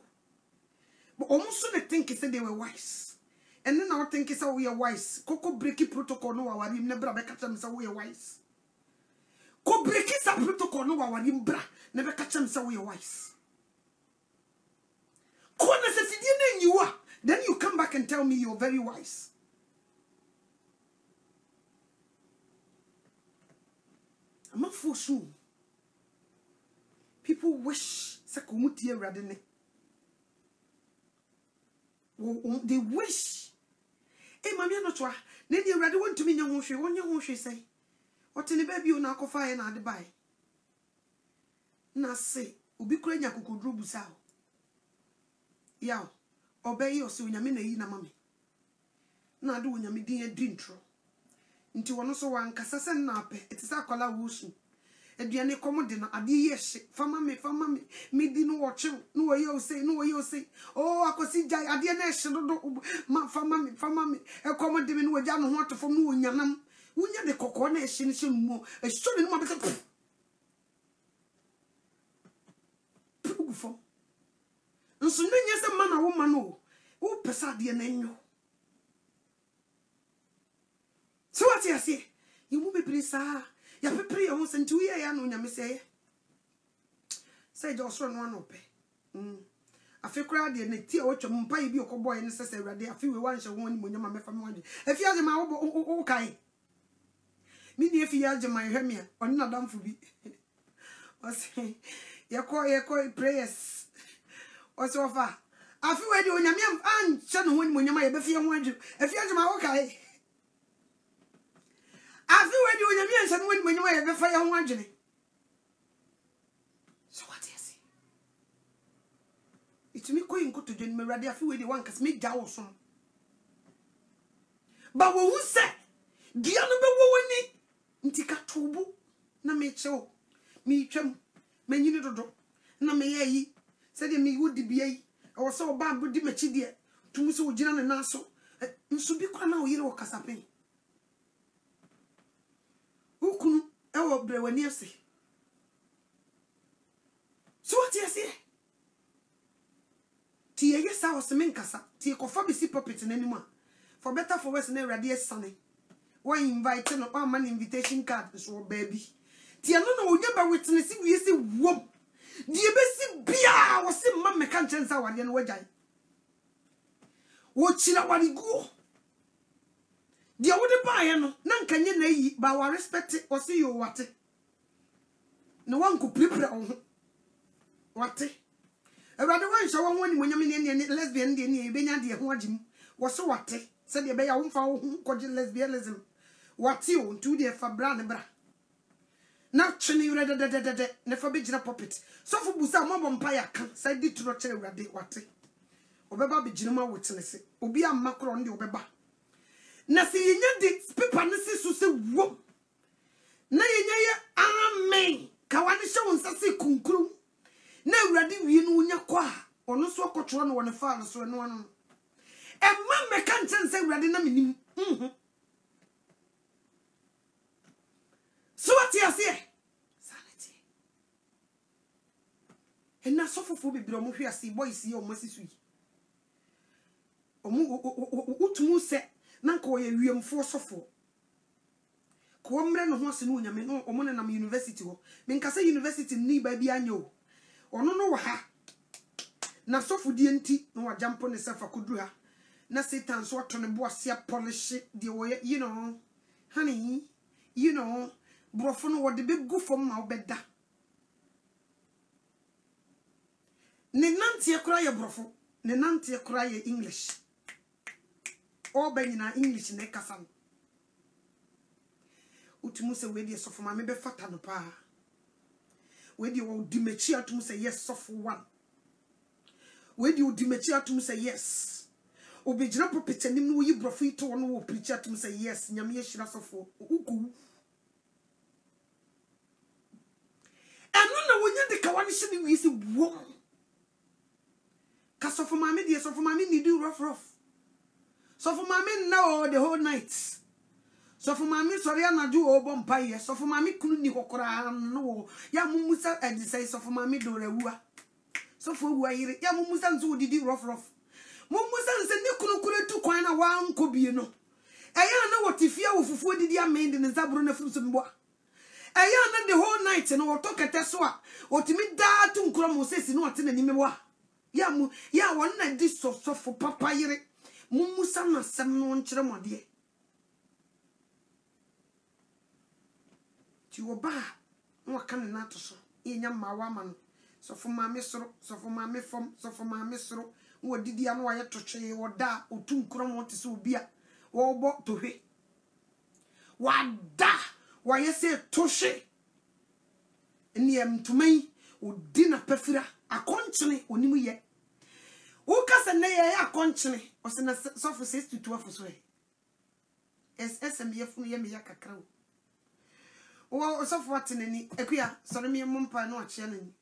But almost they think say they were wise. And then I think say we are wise. Koko breaki protocol no awari nebra be catch them say we are wise. Ko breaki sa protocol no awari mbra nebe catch them say we are wise. Ko na se fidie na you are. Then you come back and tell me you're very wise. I'm not for sure. People wish say komutie radene. They wish. Hey, Maame Anokyewaa, then you already want to me young who one young who say. What in the baby you now go fire and I'd buy. Na say, Ubi Krenya Kukudru Busao. Yow, obey your so yamina yina mammy. Na do yammy dear drintro. Into one also one Cassasan nape, it is a color washing. A diane commodina, a dear shit, for mammy, me didn't watch him. No, you say. Oh, I could see Jay, a dear nation, ma for mammy, a commodin with Jan water for moon yanam. Unya the coconation more, a stolen mother. Proof. And so then, yes, a man or woman, oh, Passadi and Enyo. So what you say? You will be pleased, sir. Ya pray almost in 2 years, no, ya say. Say, just run one up. I feel crowded and a tear or your mumpai be a boy and necessary. I feel one shall want when your mamma from one. If you have my okay. Meaning if you have my hemia or not done for me. I say, you call prayers. Or so far. I feel ready when I'm and channel when you might be feeling one. If you have my okay. I feel ready when you're means and when you have a fire on one. So what is it? It's me going to do me ready. I feel ready one cause me Jawson. But who said, Diana be Ntika Tubu, na me cho, me chum, me you do, na me ye, said me would be or so bad would be machidia, to Musso Jinan and Naso, and so be quite now you casape. Who couldn't ever be when you say? So what you say? Tia, yes, I was a main casa, Tia Cofabi puppets in anyone. For better for worse, never dear sunny. Why invite no man invitation card, so baby. Tia no, never witness we say whoop. Die besi bia wo se ma meka nchensa ware no wagyan wo chira ware guo die wo de baaye no na nkanye na yi ba wa respect wo se yo wate no wan ko prepare wo wate Ewrade wan hye wo woni monyam ne lesbian de ne ebenya de ho agim wo se wate se de be ya wo mfa wo koje lesbianism wate o ntu de fa bra ne bra na twene yure de ne fa be gina puppet so fu busa mo bompa ya kan sai di turo kire Ewrade wate obeba be gina ma wotene se obi amma kro nde obeba na se yenya de paper ne se so se wo na yenya ye amen ka wani hye won sase kunkuru na Ewrade wie no nya kwa ono so akotro no wona fa so no ano emma me kan tense Ewrade na menim so what you say sanity enna so fofo bibiro mo hwe ase boys ye o masisu yi omu utumu se na ko ye wiemfo sofo ko mre no ho ase no nyame no omo na university ho me nkasa university ni ba bi anyo ono no wa ha na sofo die nti no wa jampo ne sefa koduru ha na Satan so to ne bo ase polish de wo you know honey you know brofo no wo de be gu fom ma obeda ne nante ekura ye brofo ne nante ekura ye English obanyina English ne kasa no utumu se we de sofo ma me be fata no pa we de wo di mechi atum se yes sofo one we de wo di mechi atum se yes obejina popetanim no yi brofo ito no wo preach atum se yes nyame ye hira sofo uku eno na wonya de ka wani hye wi si wo ka sofo ma me de sofo ma me ni do rough sofo ma me na the whole night sofo ma me sori anaju o bompa ye sofo ma me kunu ni kokora no ya mumusa edisai sofo ma me do rewua sofo wu ayire ya mumusa nzo didi rough mumusa nse ne kunu kure tu kwan na wa nko bie no eya na wotifia wo fufuo didi amende ne zaburo na fumso mbo eya na the whole night no wotokete so a otimi da tu nkro mo sesi no wote na nimebwa ya won na di sofo papa yire mumusa na sem no nkyere mode ti oba no aka ne nato so yenya mawa ma no sofo ma me soro sofo ma me fom sofo ma me soro wo didi anu waye totwe wo da otu nkro mo te so obia wo bo tohwe wada waye se toshe ni emtumai odi na pafira akonchene onimu ye wo kasa na ye akonchene o se na sofo 6 to 12 so e SMF no ye me yakakra wo sofo watenani akuya sori me mompa na ache nani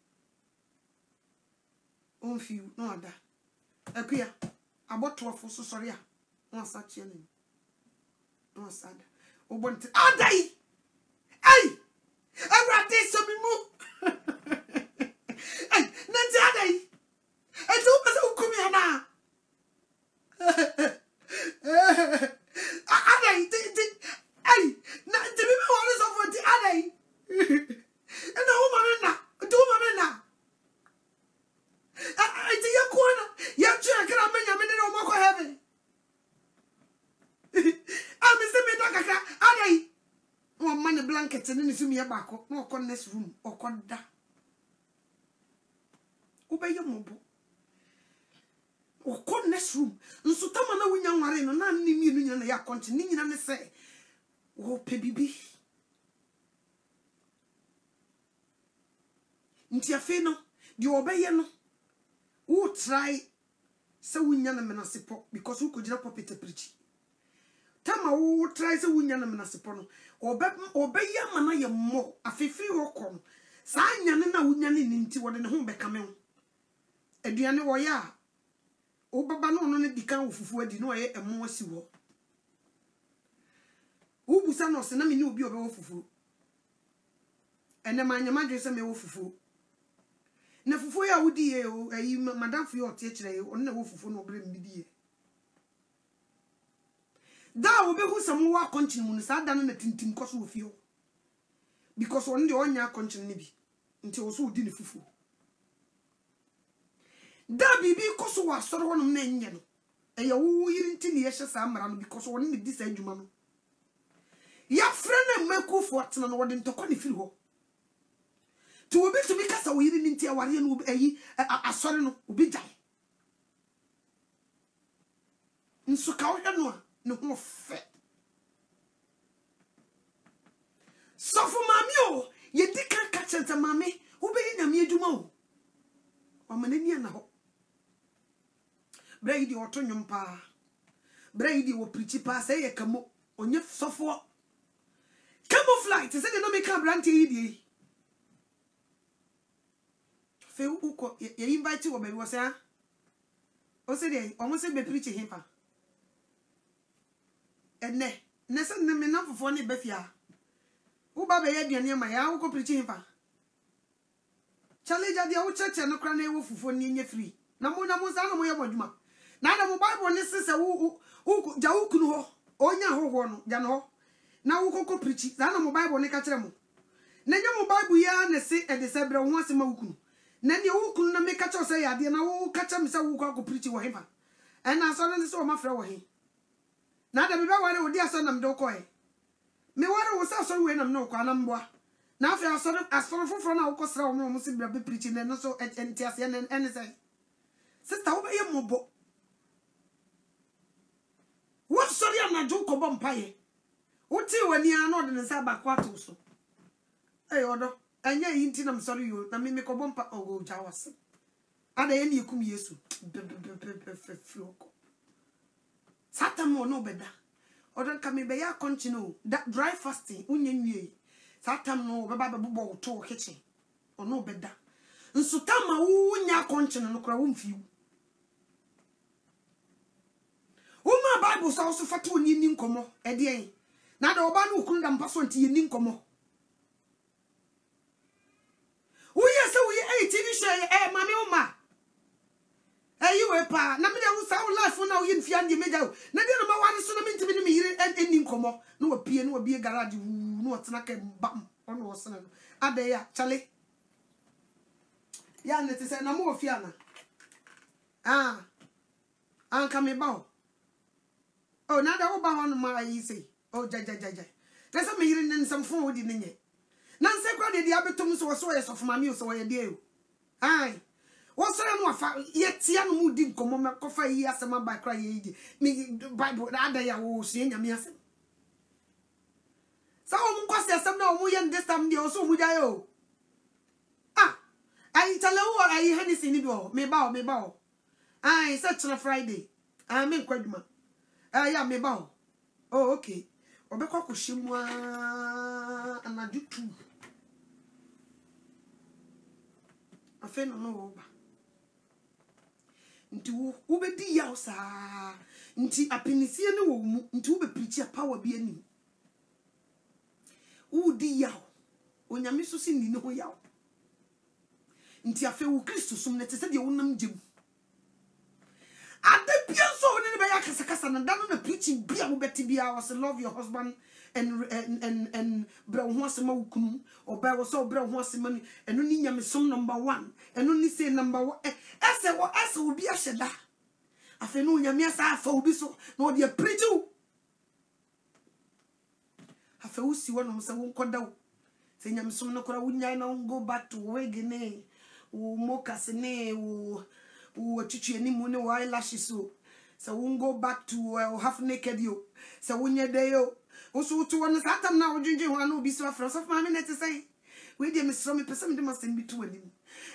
onfiu no ada akuya abotofo so sori a no asache nani no asada obonte adai ai Ewrade so mi mu ai nanti adai eto pasa ukumi ana adai ai na te bi me wale so for ti adai ena wo mame na ai te yakona ya twa kra menya me ne o mako heaven ami se me dokaka adai one man blanket and then me bako no kon next room or konda obey your mobo o kon next room nso tama na wonya nware no na nni mi nya na ya konti ni nyina ne se wo pe bibi nti afi no di obey no wo try se wonya na menasepo because wo kujira popete preach tama wo try se wonya na menasepo no obeya mana ye mo afefi rokom sa nyane na wonya ne nti wode ne ho bekame ho aduane wo ya obaba no no ne dikan ofufu adi no ye emo asi wo ubusa no se na me ni obi obe wo fufu ene manyama dwe se me wo fufu na fufu ya wudi ye o ayi madam fu yo tie kire ye on na wo fufu no obre mbidie da wo be hu sam wa continue mu sa da na tintim koso ofio because on de onya continue ne bi nti wo so udi ne fufu da bibi koso wa soro wonom na enye no e ya wo yiri nti ne ye hye sa mara no because won ne di sa adwuma no ya frɛ na makufo atena no wode ntokɔ ne firi hɔ to obi to bi kasa wo yiri nti aware no ayi asɔre no obi gyae nso ka wo hwɛ no a ne ho fɛ sofo maame o ye di kan ka kyerɛ maame wo be nyame adwuma o omanani na ho braidi oto nyompa braidi wo preach pa say ye kamo onye sofo camouflage say no make brand yi die fe uko ye invite wo be wo say o say dey o mo say be preach him pa enne nese ne me na fofo ne be fia wo ba be ye aduane ma ya wo ko preach him pa challenge dia wo cheche no kra na ewo fufo ni nye free na mo sa na mo ye modwuma na na mo bible ne se wo ja wo kunu ho onya hoho no ja no na wo kokko preach na mo bible ne ka kire mo na nya mo bible ya ne se e de se bre ho ase ma wo kunu na ne wo kunu na me ka kire se ya de na wo ka kire me se wo kokko preach wo hefa e na so ne se o ma frɛ wo he na da me ba ware wo di aso na me do ko e me ware wo sa so we na me no kwa na mboa na afi asoro foforo na wokosra wo mo se bra be preach na no so entiase na ene say sister wo be ye mobo wo sori anajo ko bom paye wo ti wani an ode ne sa ba kwato so odo anya yi nti na me sori yo na me ko bom pa o ja wase ada ye ne kum yesu fioko satan mo no beda odo ka me be ya continue that dry fasting unye nwie satam no beba bebo to kitchen ono beda nso tama wo nya konchene no kra wo mfiu wo ma bible so so fata oni ni nkomo e de en na da oba no kunu da mpa so nti ye ni nkomo wo ye se wo ye TV show mame wo ma ayi we pa na me de wo sa wo life na wo ye mfia ndi meja wo na de no ma ware so na me ntimi ni me yire eni nkomo no wo pie no wo bie garage no wo tena ka bam ono wo sene no ade ya chale ya ne te se na mo ofia na anka me ba o na da wo ba ho no ma yi sei o jaja na se me yire ne nsam fo wo di ne nye na nse kwa de dia betom so wo so ye sofo mami so wo ye de o ai wo sere no afa ye tia no mu di nkomo me kofa yi asema ba kra ye di me bible ada ya wo so ye nyame asem sa wo mun kwase asem na wo mu ye ndesam de o so mu jaye o ai tale wo ai hanisi ni do me ba o ai such a Friday me nkwaduma ya me ba o okay obekwa kwhyimu anadu tu afa no ba nti wo be di yaw sa nti apinisie ne wo mu nti wo be preach a power bi ani wo di yaw onyame so si ni ne ho yaw nti afa wo Kristo sum ne te se de wo nam gem ade bia so ne be yakasa na dan na preaching bia wo beti bia was love your husband and bra ho asema wo kunu oba wo so bra ho asema ni eno ni nyame sum number 1 eno ni say number 1 ese wo bia hyeda afa no nyame asa afa obi so na wo de preach wo afa wo si wono se wo nkoda wo se nyame sum no kora wo nyai na go back to wegene wo mokase ne wo chichi ani mu ne wo eyelashes so we go back to half naked yo so we nye dey yo so to one satam na odwinje ho na obi so afro so ma me net say we dey misro me person me dey must be to ani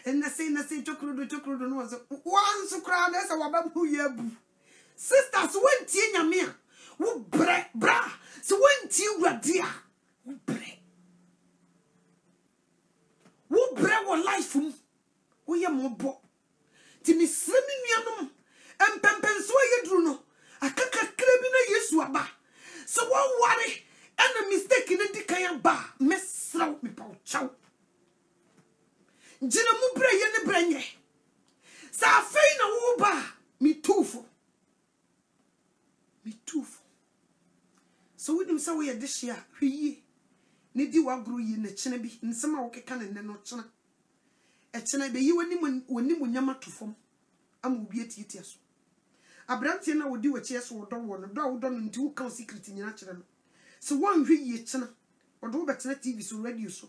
and na say chokrodo no so one so crowd say waba hu ye bu sisters wentie nyame a wo bra so wentie wurade a wo bre wo life mu wo ye mo bo ti mi sremi nuanom empempenso yedru no akaka krebi na Yesu aba so wo ware ana mistake na dikan ba mesraw me paw chaw jina mu bre ye ne brenye sa fei na wo ba mi tufo so we dim say we de hia hwie ne di wagro yi na kyena bi nsema wo keka ne no kyena e kyena be yi woni mu nyama tofom am ubi etiaso. Abranti na wodi we cheso wo do wo no do wo do no nti wo kan secret nyina kire no. So one hwe ye chena. Odo betena TV so radio so.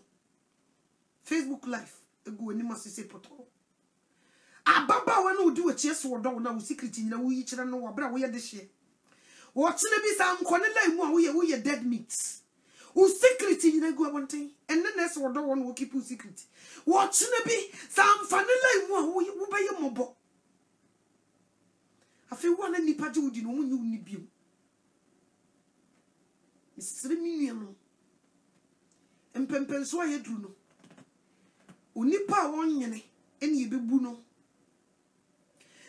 Facebook live egu ani masese poto. Ababa wa na wodi we cheso wo do wo na wo secret nyina wo yi kire no wo bra wo ye de hye. Wo chena bi sa nkone lai mu a wo ye dead meat. Wo secret nyina gu abonten. Enne na so wo do wo no wo keep wo secret. Wo chena bi sa mfane lai mu a wo be ye mobo. Afi wana nipa je wudi no munyi wuni biom. Misiri minua no. Empempenso ayedru no. Onipa wonyene eni ebebu no.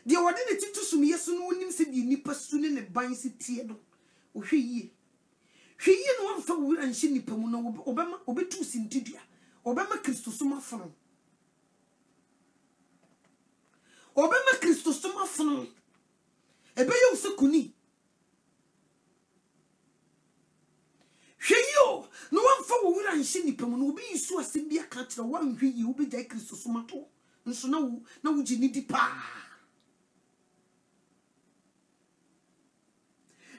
De wode ne titu sum yesu no wonim se de nipa su ne ne ban se tie no. Ohwe yie. Hwe yie no amfa wura nhye nipa mu no obetu sintidua. Obema Kristo suma fono. Obema Kristo suma fono. Ebe yo sekuni. Hweyo no wamfa wo wura nhye nipa mu no obi yisu asem bia ka kire wan hweyi obi gya Kristo somato nso na wo gini di pa.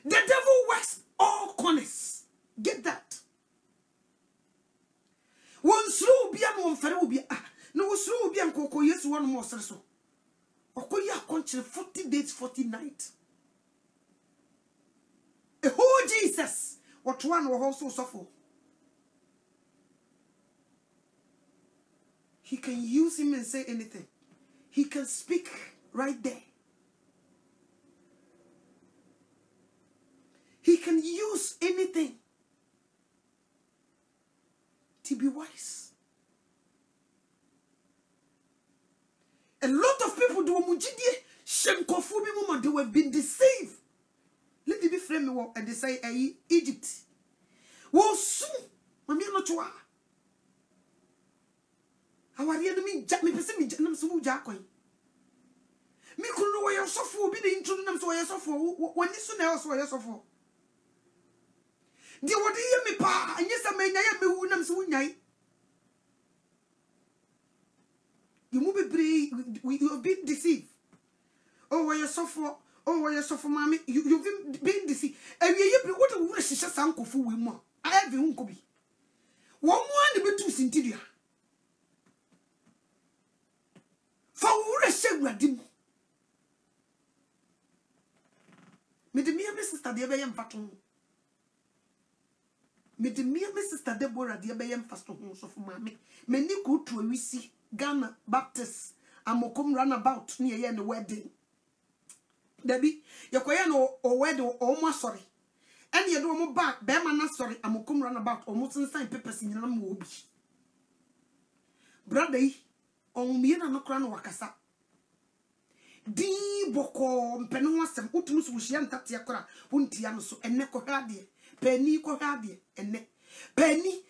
The devil works all corners. Get that? Won slow bia no mfare obi no wo slow bia nkoko Yesu won mo sere so. Okoya konchire 40 days 40 nights. Oh Jesus, what one will also suffer. He can use him and say anything. He can speak right there. He can use anything to be wise. A lot of people do mujidie shenkofu bi mama they have been deceived. Let me be frame me and they say Egypt. Wo su Maame Anokyewaa. Awari enemy me pese me nam so wuja akwan. Me kunu no wo sofo obi na intro nam so wo sofo woni so na wo sofo. De wodi ye me pa anye sa manya ya mewu nam so wunyai. You move we have been deceived. Oh, why you suffer? Oh, why you suffer, mommy? You've been deceived. And you what a wish is just uncle for we more. I have the uncle be. One more bit too sintidia. For what a shame, Radim. Me the mere sister, the Abayam Faton. Me the mere sister, Deborah, the Abayam Faston, so for mammy. Many go to a we see. Ghana Baptist amokum run about near ye the wedding. Debbie, yakoya no or wedding or sorry. And you do more back, Bema not sorry, amokum run about almost inside papers in your mobi. Brother, on me and no crown wakasa. Di boko penwasem utumus wushian tatiakora, untianoso, and neko hadie, penny ko hadie, and ne. Penny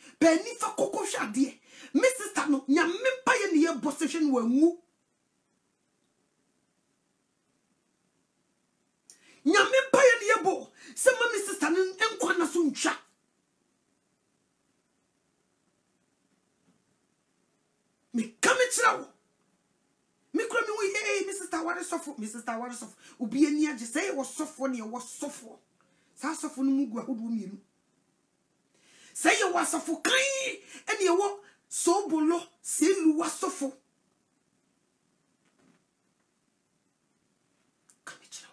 for cocoa shadie. Mrs. Tano, Yamimpa in your possession were moo. Yamimpa in your bo. Some Mrs. Tannen and Quanasun chat. Me come it now. Me crummy, hey, Mrs. Tawara suffer, Mrs. Tawara suffer. Ubi near just say was soft for you was soft for. Sasa for Mugu, who do mean? Say you was a for kind and you walk. So bolo se luwa sofo. Come here.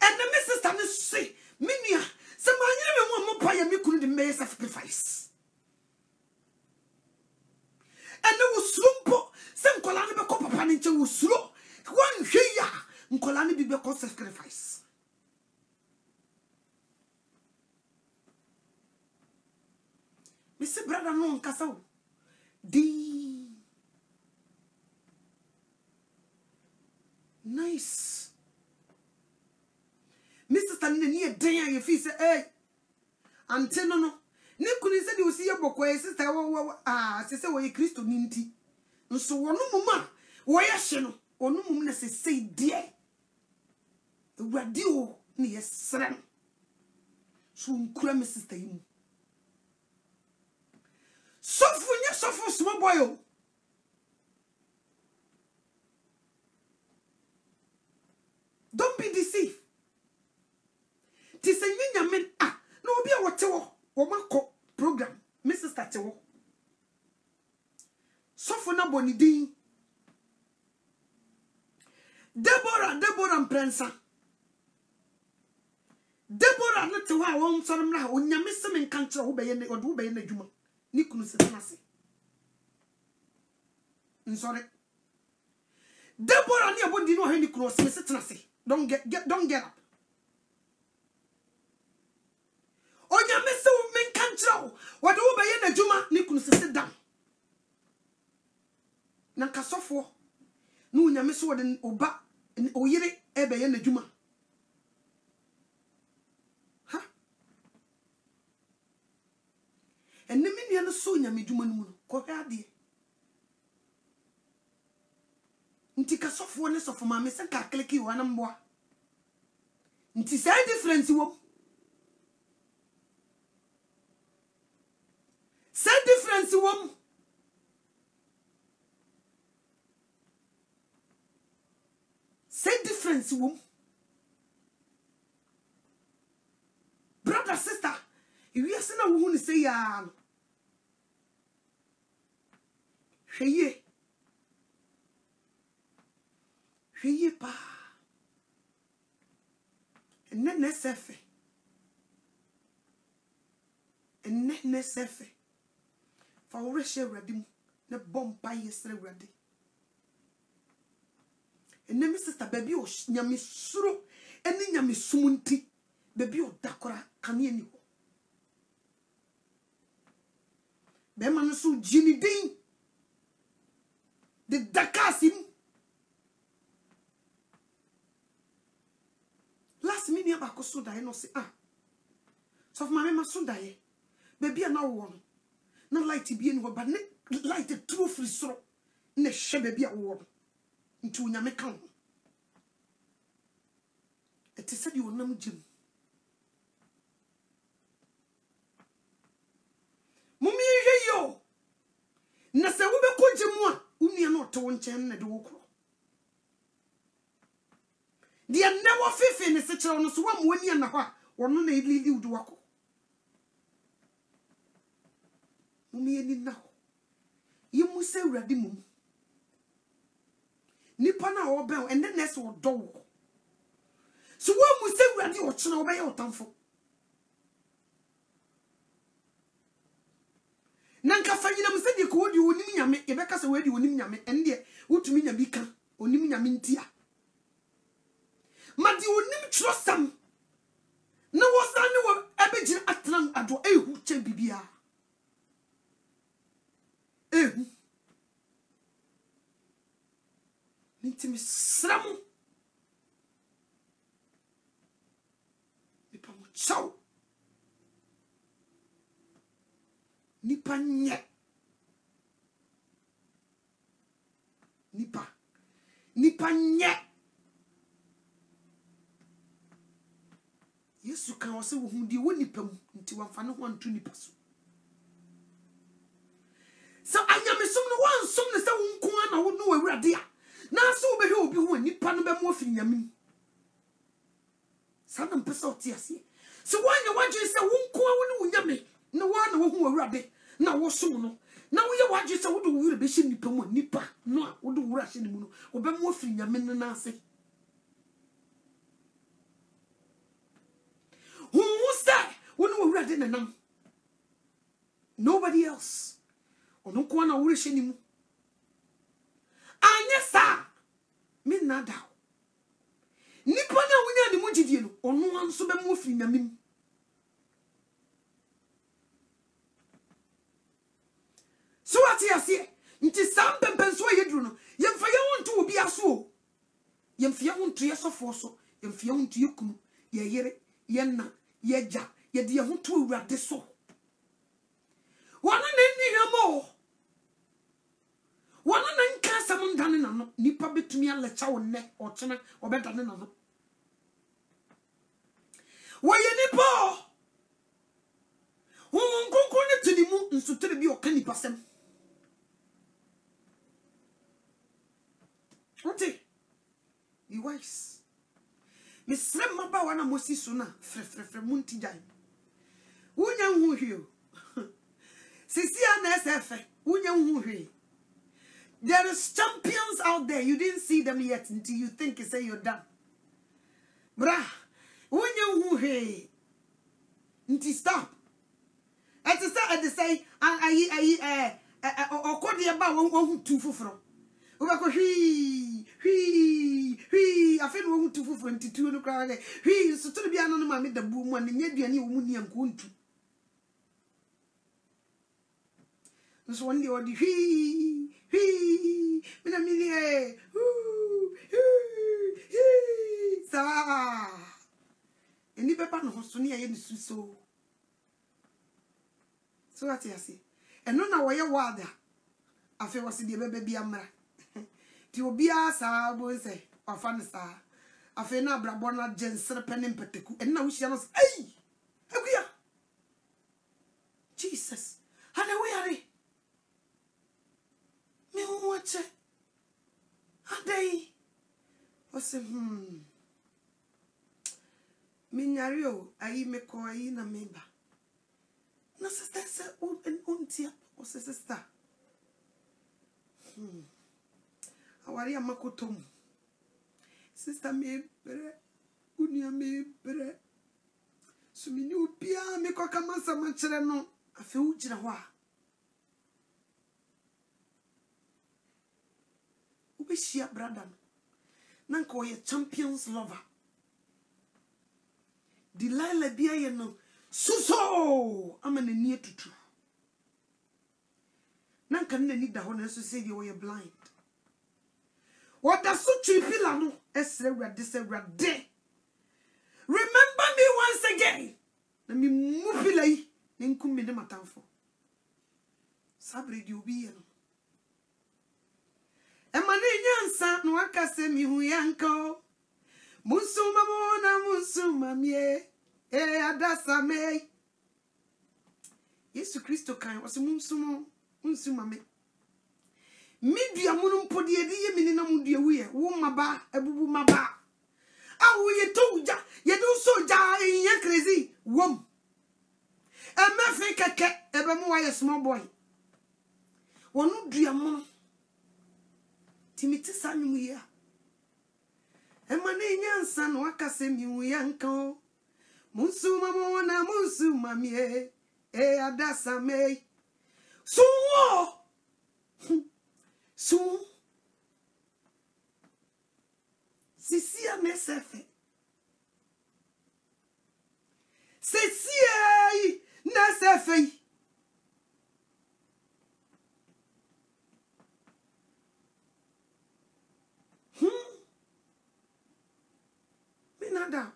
And the Mrs. Tannis say, Minia, some man you want more me couldn't make sacrifice. And there was slumpo, some colani be copper panicha was slow. One here, Nkolani be because sacrifice. Mr. Brother no nkasa di nice. Mr. Stanley near day you feel say hey ante no ne kunu se de osi ye bokwa sister se wo ye Kristo ninti nso wono muma wo ye hye no onu mum na se sei de ewrade o ne ye srem so nkura me sister yi Sofu small boy. Tis a nyame no be a watewo wo program Mrs. Tatewo so for na boni din Deborah Prensa Deborah na te wa won sorom na onyame se men kan kire wo be ye na dwuma ni kunu se tenase sorry Deborah ni abondi no ha ni kunu se tenase don't get up onyame se wo men kan kire wo de wo be ye na dwuma ni kunu se sit down na kasofo no onyame se wo de oba oyire e be ye na dwuma and the minion of Sonia Miduman, Corradi. Ntika softness of my miss and calculate one and more. Ntis a difference, you say difference, you say difference, you brother, sister, if you are saying a woman say, Hweye pa enne sefe fa wo reshe wrade mu ne bompa yesre wrade enne mi sister baby o nyame suro enne nyame sumunti baby o dakora kane ani ho be man so jini din de dakasim last minute about so die no say so of my so die baby na wo no light be any but light the true free so na hye baby a wo nti onyame kan it said you nam jim mummy yo na se wo be ko jimu a unua no to nchen na de wo kro the never fifi ne se kire no so wa mo ani na ho a wono na ilili udu wako mummy ani na ho yimu se wrade mum nipa na wo ben and then so do so wa mu se wrade o kire wo be ye otamfo nanka fanyina mu se de ko odi onim nyame e be ka se we di onim nyame ende utumi nyame ka onim nyame ntia Madi onim trosam na wosane wo abegin atran ado ehu che bibia ehu nitimi sram nipa mo chaw nipa nye nipa nye Yesu kan wose wo hu di woni pam nti wamfa no ho anto nipa so so anyamesum no wansum ne se wo nko na wo no awurade a na so wo be hwe obi ho nipa no be mo afiri nyamim sa na mpesa oti ase so wanya wadwe se wo nko wo ne wo nyame na wo na wo hu awurade na wo som no na wo ye wadwe se wo do wo be hye nipa mu nipa no a wo do wo hye ne mu no wo be mo afiri nyame no na ase who say when we read in the nobody else ono ko na wo hye ni mu anya sa me nada nipa na wonya ni mu gidie no ono anso be mu ofiri nyamim so ati ase nti sam pempenso yedru no yemfa ye wonto obi aso yemfa ye wonto ye sofo so yemfa ye wonto ye kunu ye yere ye na yeja ye de ho to awurade so wana na ni hamo wana na nka sam ndane na no nipa betumi alecha wo ne ochena obedane na no woye nipa wo nkonko ne tinimu nsutere bi okani pasem okay be wise Misrem maba wana mosi suna fre munti jai. Unya hu hio. Sisi anesefe unya hu hio. There is champions out there. You didn't see them yet until you think you say you're done. Brah, unya hu hio. Until stop. At the say okodi aba won tu foforo. Ubako hwi I feel we to for 22 no cry. He so to be anonymous made the boom and the woman and kuntu. This one day or the Minamini, sa. And if a pan was to near so. So what I say. And no now why you water. I feel was the baby amra. Ti obi asa bo say ofa ne sa afi na brabo na jensere penem peteku en na wo hia no ei akuya Jesus hana we are me wo wache adai o se me nyare o ayi me ko ayi na meba na sister se untia o se sister Awari amakotom. Sister me bere. Unia me bere. Sumini upia me kwa kama samachere no. Afe ujina wa. Ubeshia brother. Nanko ye champions lover. Delilah biya ye no. Suso! Amane niye tutu. Nanka nne ni da ho na so say you blind. What does so tripila no? Remember me once again. Let me move it. Ninkum me de matanfo. Sabre di obi ye no. Emane nyansa no aka se mi hu yanko. Musuma mo na musuma mie. Adasa me. Yesu Kristo kan wase musuma me. Media munum podi edi ye menina mudie wo ye wo maba ebubu maba awo ye touja ye do soja ye crazy wom emefe keke ebe mu wa ye small boy wonu dua mu timiti sanum ye emane nyansa no akase mi wu yankan munsuma mo na munsuma mi adasa me so So, Sisia nesefe. Sisia nesefe. Minada.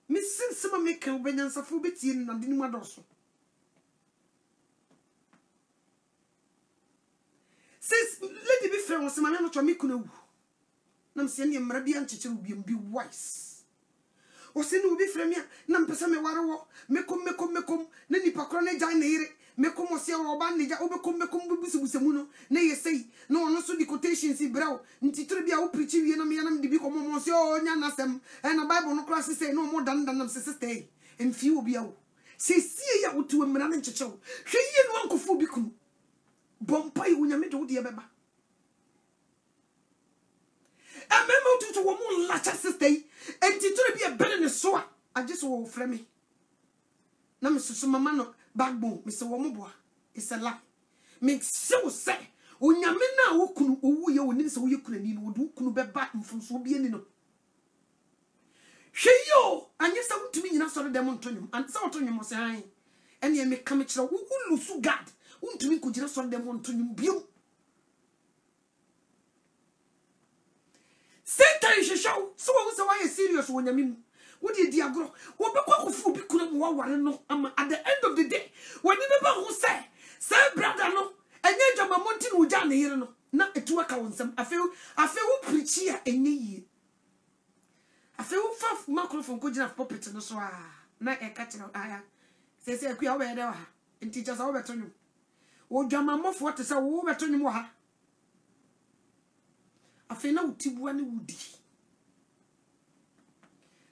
Mi sima make ubenyansa fubiti na dini madoso. Says, lady be friend was my man to me kuno. Nam send ye mrabian chichen be wise. O send will be friend me, nam pesame waro, mekum, nani pacrone janere, mekum was your bandija, overcome busamuno, nay say, no one also the quotations in brow, Ntitribia uprichi, and a man to become monsieur Yanasem, and a Bible no classes say no more than them sister, and few be out. Say, see ya to a man and chicho. She yen one cofubikum. Bompai unyame do dia beba. A memo to woman lacha sister, and to be a better than so. I just will frame me. Now, Mr. Mamano, backbone, Mr. Womoboa, it's a lie. Make so say, unyamena who you need so you couldn't do be back from so be no. She yo, and yes, I want to be in a sort of demontonium, and so to you must say, and you may come at who lose God. To me, could you not them on to you? Satan is a show, so why is serious when I mean, what did you grow? What the fuck be couldn't know at the end of the day? When you never who say, brother, no, and then I'm a mountain with Johnny here, no, not a 2 accounts. I feel preach here and ye. I feel far macro from good enough puppet and so not a catching of eye. Says, I queer where they are, and teachers over to you. O jama mo for to say wo beto ni mo ha afena utibua ne wudi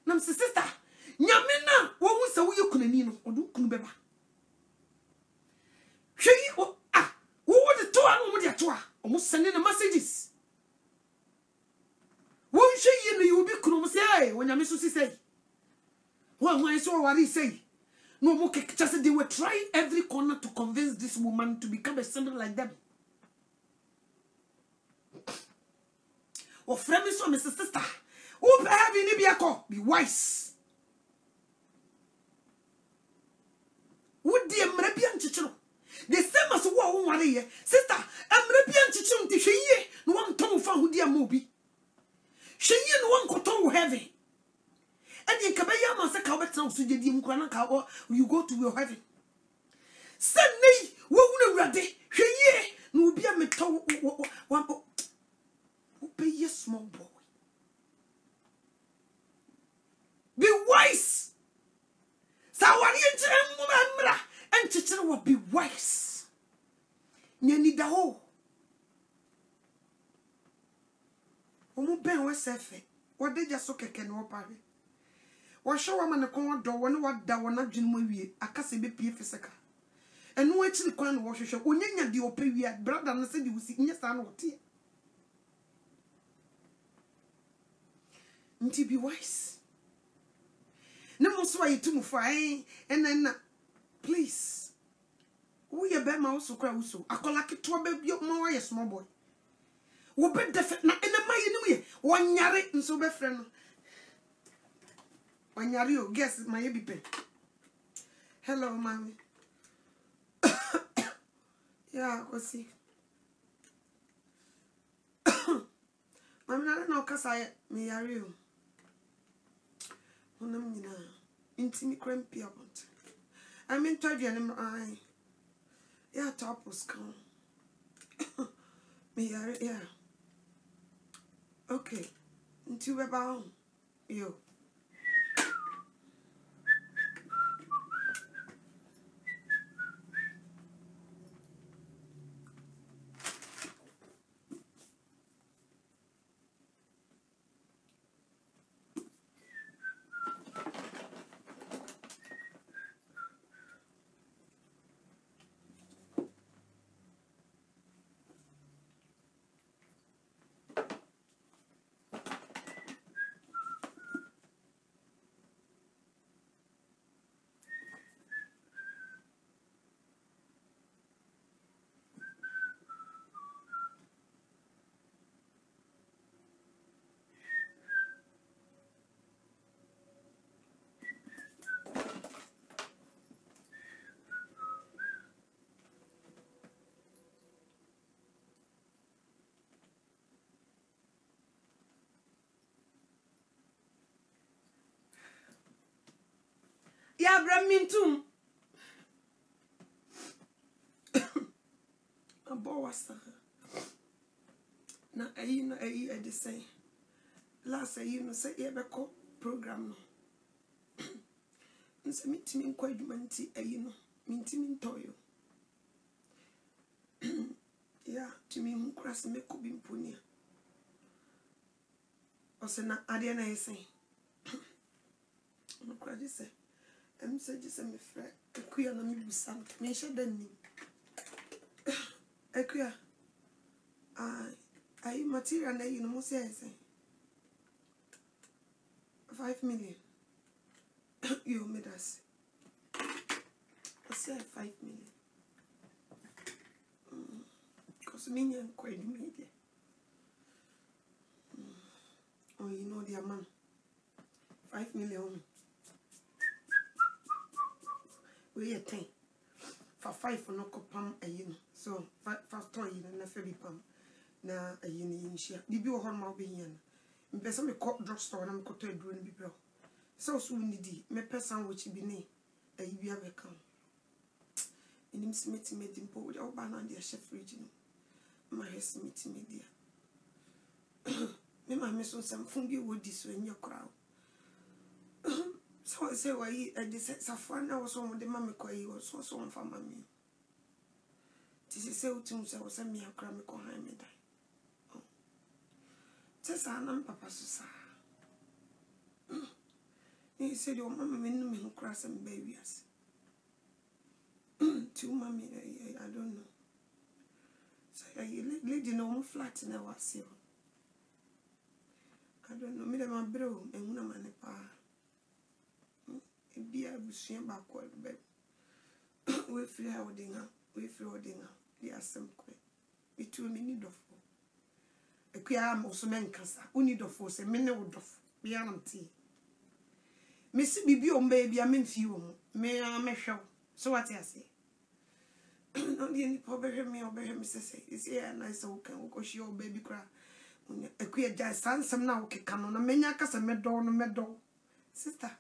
nam se sister nyame na wo hu se wo yekunani no odu kunu beba hweyi wo wo de to anu mo de to a omo send the messages wo hweyi no you be kunu mo say wo nyame so si say wo so wari say no more just they were trying every corner to convince this woman to become a symbol like them. Or friend so Mrs. Sister. Who have in be wise. Would the American chichero? The same as one one year. Sister, American chichero to she no one tongue found who dear movie. She no one cotton heaven. And in Kabaya must cover to the Mukana you go to your heaven. Send me, won't ready. She no be a metal one who pay your small boy. Be wise. Sawari and Chichel will be wise. Nyani da ho. Omo ben we sefe. What they just so keke no pare. Wa show am na kon do won wa da won adwene mu wie akase be pie fisika enu akiri kwan no wo hwehwe onyanya de opa wie brother no se de wusi nya sa na wote nti be wise no mo so ayi tumu fa na please wo ye be ma wo so kwa wo so akola keto be bi mo wa ye small boy wo be defe na ena ma ye ni ye wonyare nso be frɛ no Wanyario, guess my baby pen. Hello, mommy. Yeah, go see. Mommy, I don't know because I me yario. Onamina. Intimi crampy about. I'm in touch with eye. Yeah, top was come. Me yario, yeah. Okay. Until we're bound. Yo. Ya bramintum abo wasa na ayi no ayi e de say last ayi no say e be ko program no nse mitimi nkwa adwuma nti ayi no mitimi ntoyo ya timi nkura se me ko bi mponia o se na ade na yesay nkura de say say just me friend akuya na me busam me she dan ni akuya ai material na you know say 5 million you made us say 5 million cause me nyan quite media oh you know the man 5 million we are 10 for 5 for no copam a you know so 5 toy na fabi pam na a you know inshia bibi wo horma be yen mpesa me co drugstore na me ko to aduro ni bibro so so nidi me person which bi ne a yi abeka enim smith medimpo wo ba na dia chef fridge no ma smith media me ma me so sam fungi wo di so enya crowd so I say why this safana was on the mammy quay was so for mammy. This is so to say was a mere cram behind me. Tessa papa so. He said, "Your mama may know me cross and babies." To mommy, I don't know. So lady no flat in our seal. I don't know. Me my bro and una man pa. Be a bushing backward bed. We free holding up. We free holding up. They are some quick. It 2 minutes of. A queer also men cassa. Only the force a minute of. Be an tea. Miss Bibi on baby, I mean few. May I measure? So what I say? Not the any poor me or bear Mrs. Say, is here and I so can go she your baby cry. A queer jazz son, some now can on a maniacas and meadow on a meadow. Sister,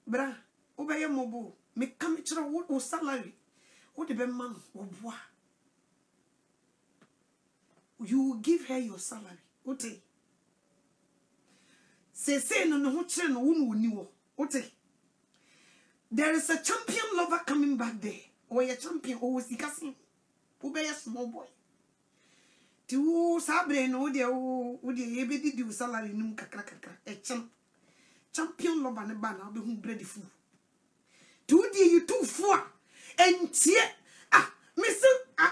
bra, obey a mobile, make come to a wood or salary. What the man or bois? You give her your salary. Ote. Say no no children who knew. Ote. There is a champion lover coming back there. Or a champion always the cousin. Obey a small boy. To Sabre no dear would you ever do salary num cacraca. A champion lover and a banner be whom bread fool. 2 dear you 2 4 and yet Mr.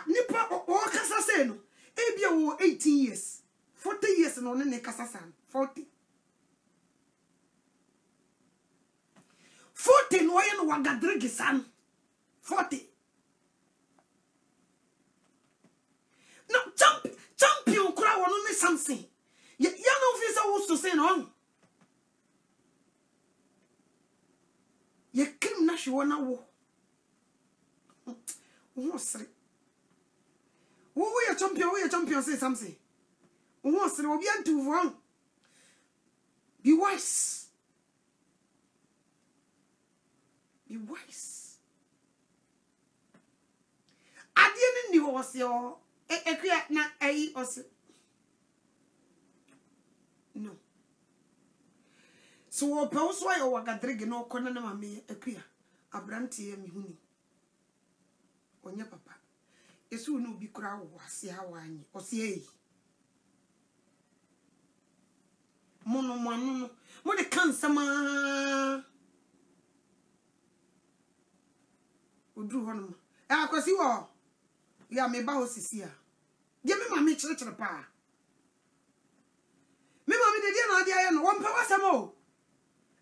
Nipper or Casaseno. Ebia 18 years, 40 years and on a Casasan, 40. 40 no yen wagadrigi san. 40. No champion crowd on only something. Young officer wants to say no. Ye kim na she wanna wo. What's it? Who are champion say something. What's it? Be too wrong. Be wise. Be wise. I didn't know was your na no. So pause why o wagadrege no kona na mame akua abrantie mi huni. Onye papa. Esu no bi kura wo ase hawanyi. Ose yi. Mono no. Mo de kansama. Odru hono. Akwasi wo. Ya me ba osisi a. Je me mame chire pa. Me mame de dia na dia ya no won pa wasam o.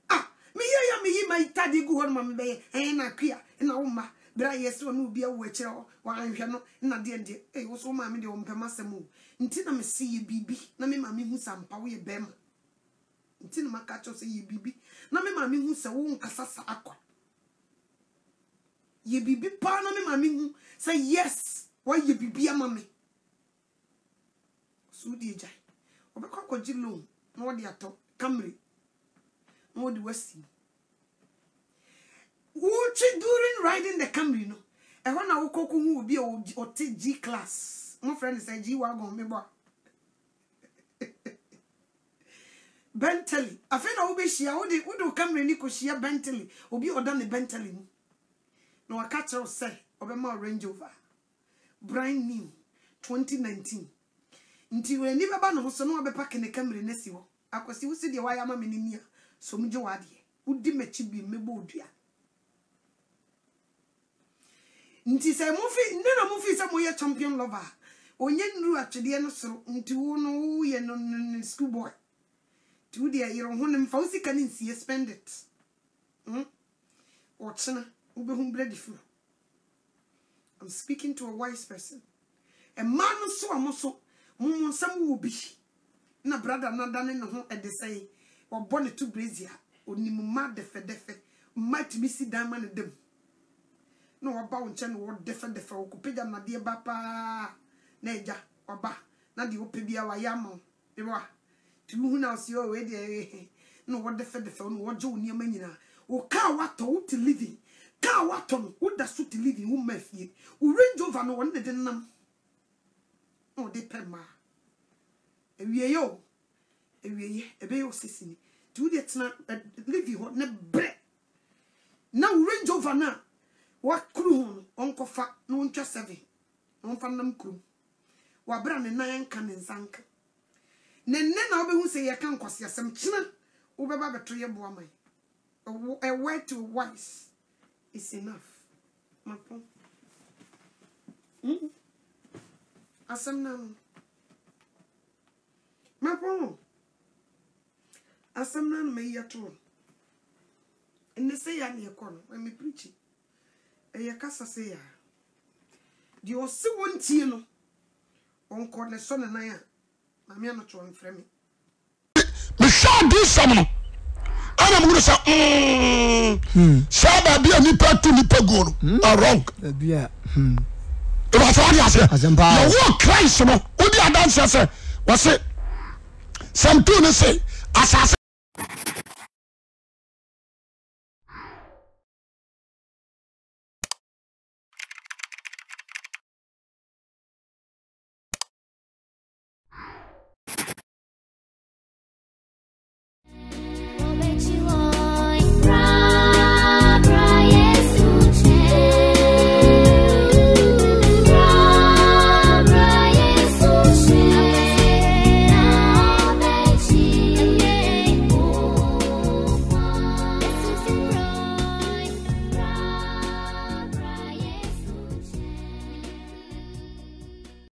Ah, me ye me yi mai tadi gu hono mame be na akua na wo ma. Bra yeso no bia wo akire wa anhwe no na de wo so mame de wo mpema sam o. Nti na me se ye bibi na me mame hu sampa wo ye bema. Nti na maka cho se ye bibi na me mame hu se wo nkasasa akwa. Ye bibi pa na me mame hu say yes. Why ye bibi amame? So di jai. Obekwa kwaji loan na wo de ato Camry. Na wo de wasi. Uchi during riding the Camry no. E ho na wo koku hu obi o te G class. My friend say G wagon me bo. Bentley. Afi na wo be hia wo de Camry ni ko hia Bentley. Obi oda ne Bentley mu. Na wa catch us say obema Range Rover. Brand new 2019. Nti we ni baba no so no abepa ne Camry na si ho. Akwasi wo se de wa ya ma menini a so mje wa de. Udi mechi bi mebo odua. Nti se mo fi se mo ye champion lover. Onye nru atwede no soro nti wo no ye no school boy. Ti wo de yero ho ne mfa wo sika ne nsie spend it. Ochena wo be hu bread fu. I'm speaking to a wise person. A man so amoso mum sam wo bi. Na brother na dane ne ho e de say wo bone to brazier onimu ma defe mat mi si dan ma ne dem. No oba wo nche no wo defe wo kopega na de ba pa na eja oba na de ope bia wa ya mo e wa ti hu na osi o we de no wo defe no wo je oni ama nyina wo ka wa to wo ti living ka wa to no wo da so ti living wo mafie wo Range Rover no won de nam o de pema ewie yo ebe yo sesini ti wo de tena living ho ne bre na wo Range Rover na wa kru ho onkofa no ntwa 7 onfa nam kru wa bra ne nan kan nsanka nenne na obehu say ye kan kwase asem kina obeba beto ye boa man a word to wise is enough mapo asem na mapo asem na me yeto enne say ya ne ekọ no me preach e kasa say ya di o se wontie no onko ne so ne nan a Maame Anokyewaa mfrɛ me me sha do some no ana mo say sha ba bia nipa tu nipa go no wrong bia e ba so dia say you walk Christ no odi adanse say was say some two no say asase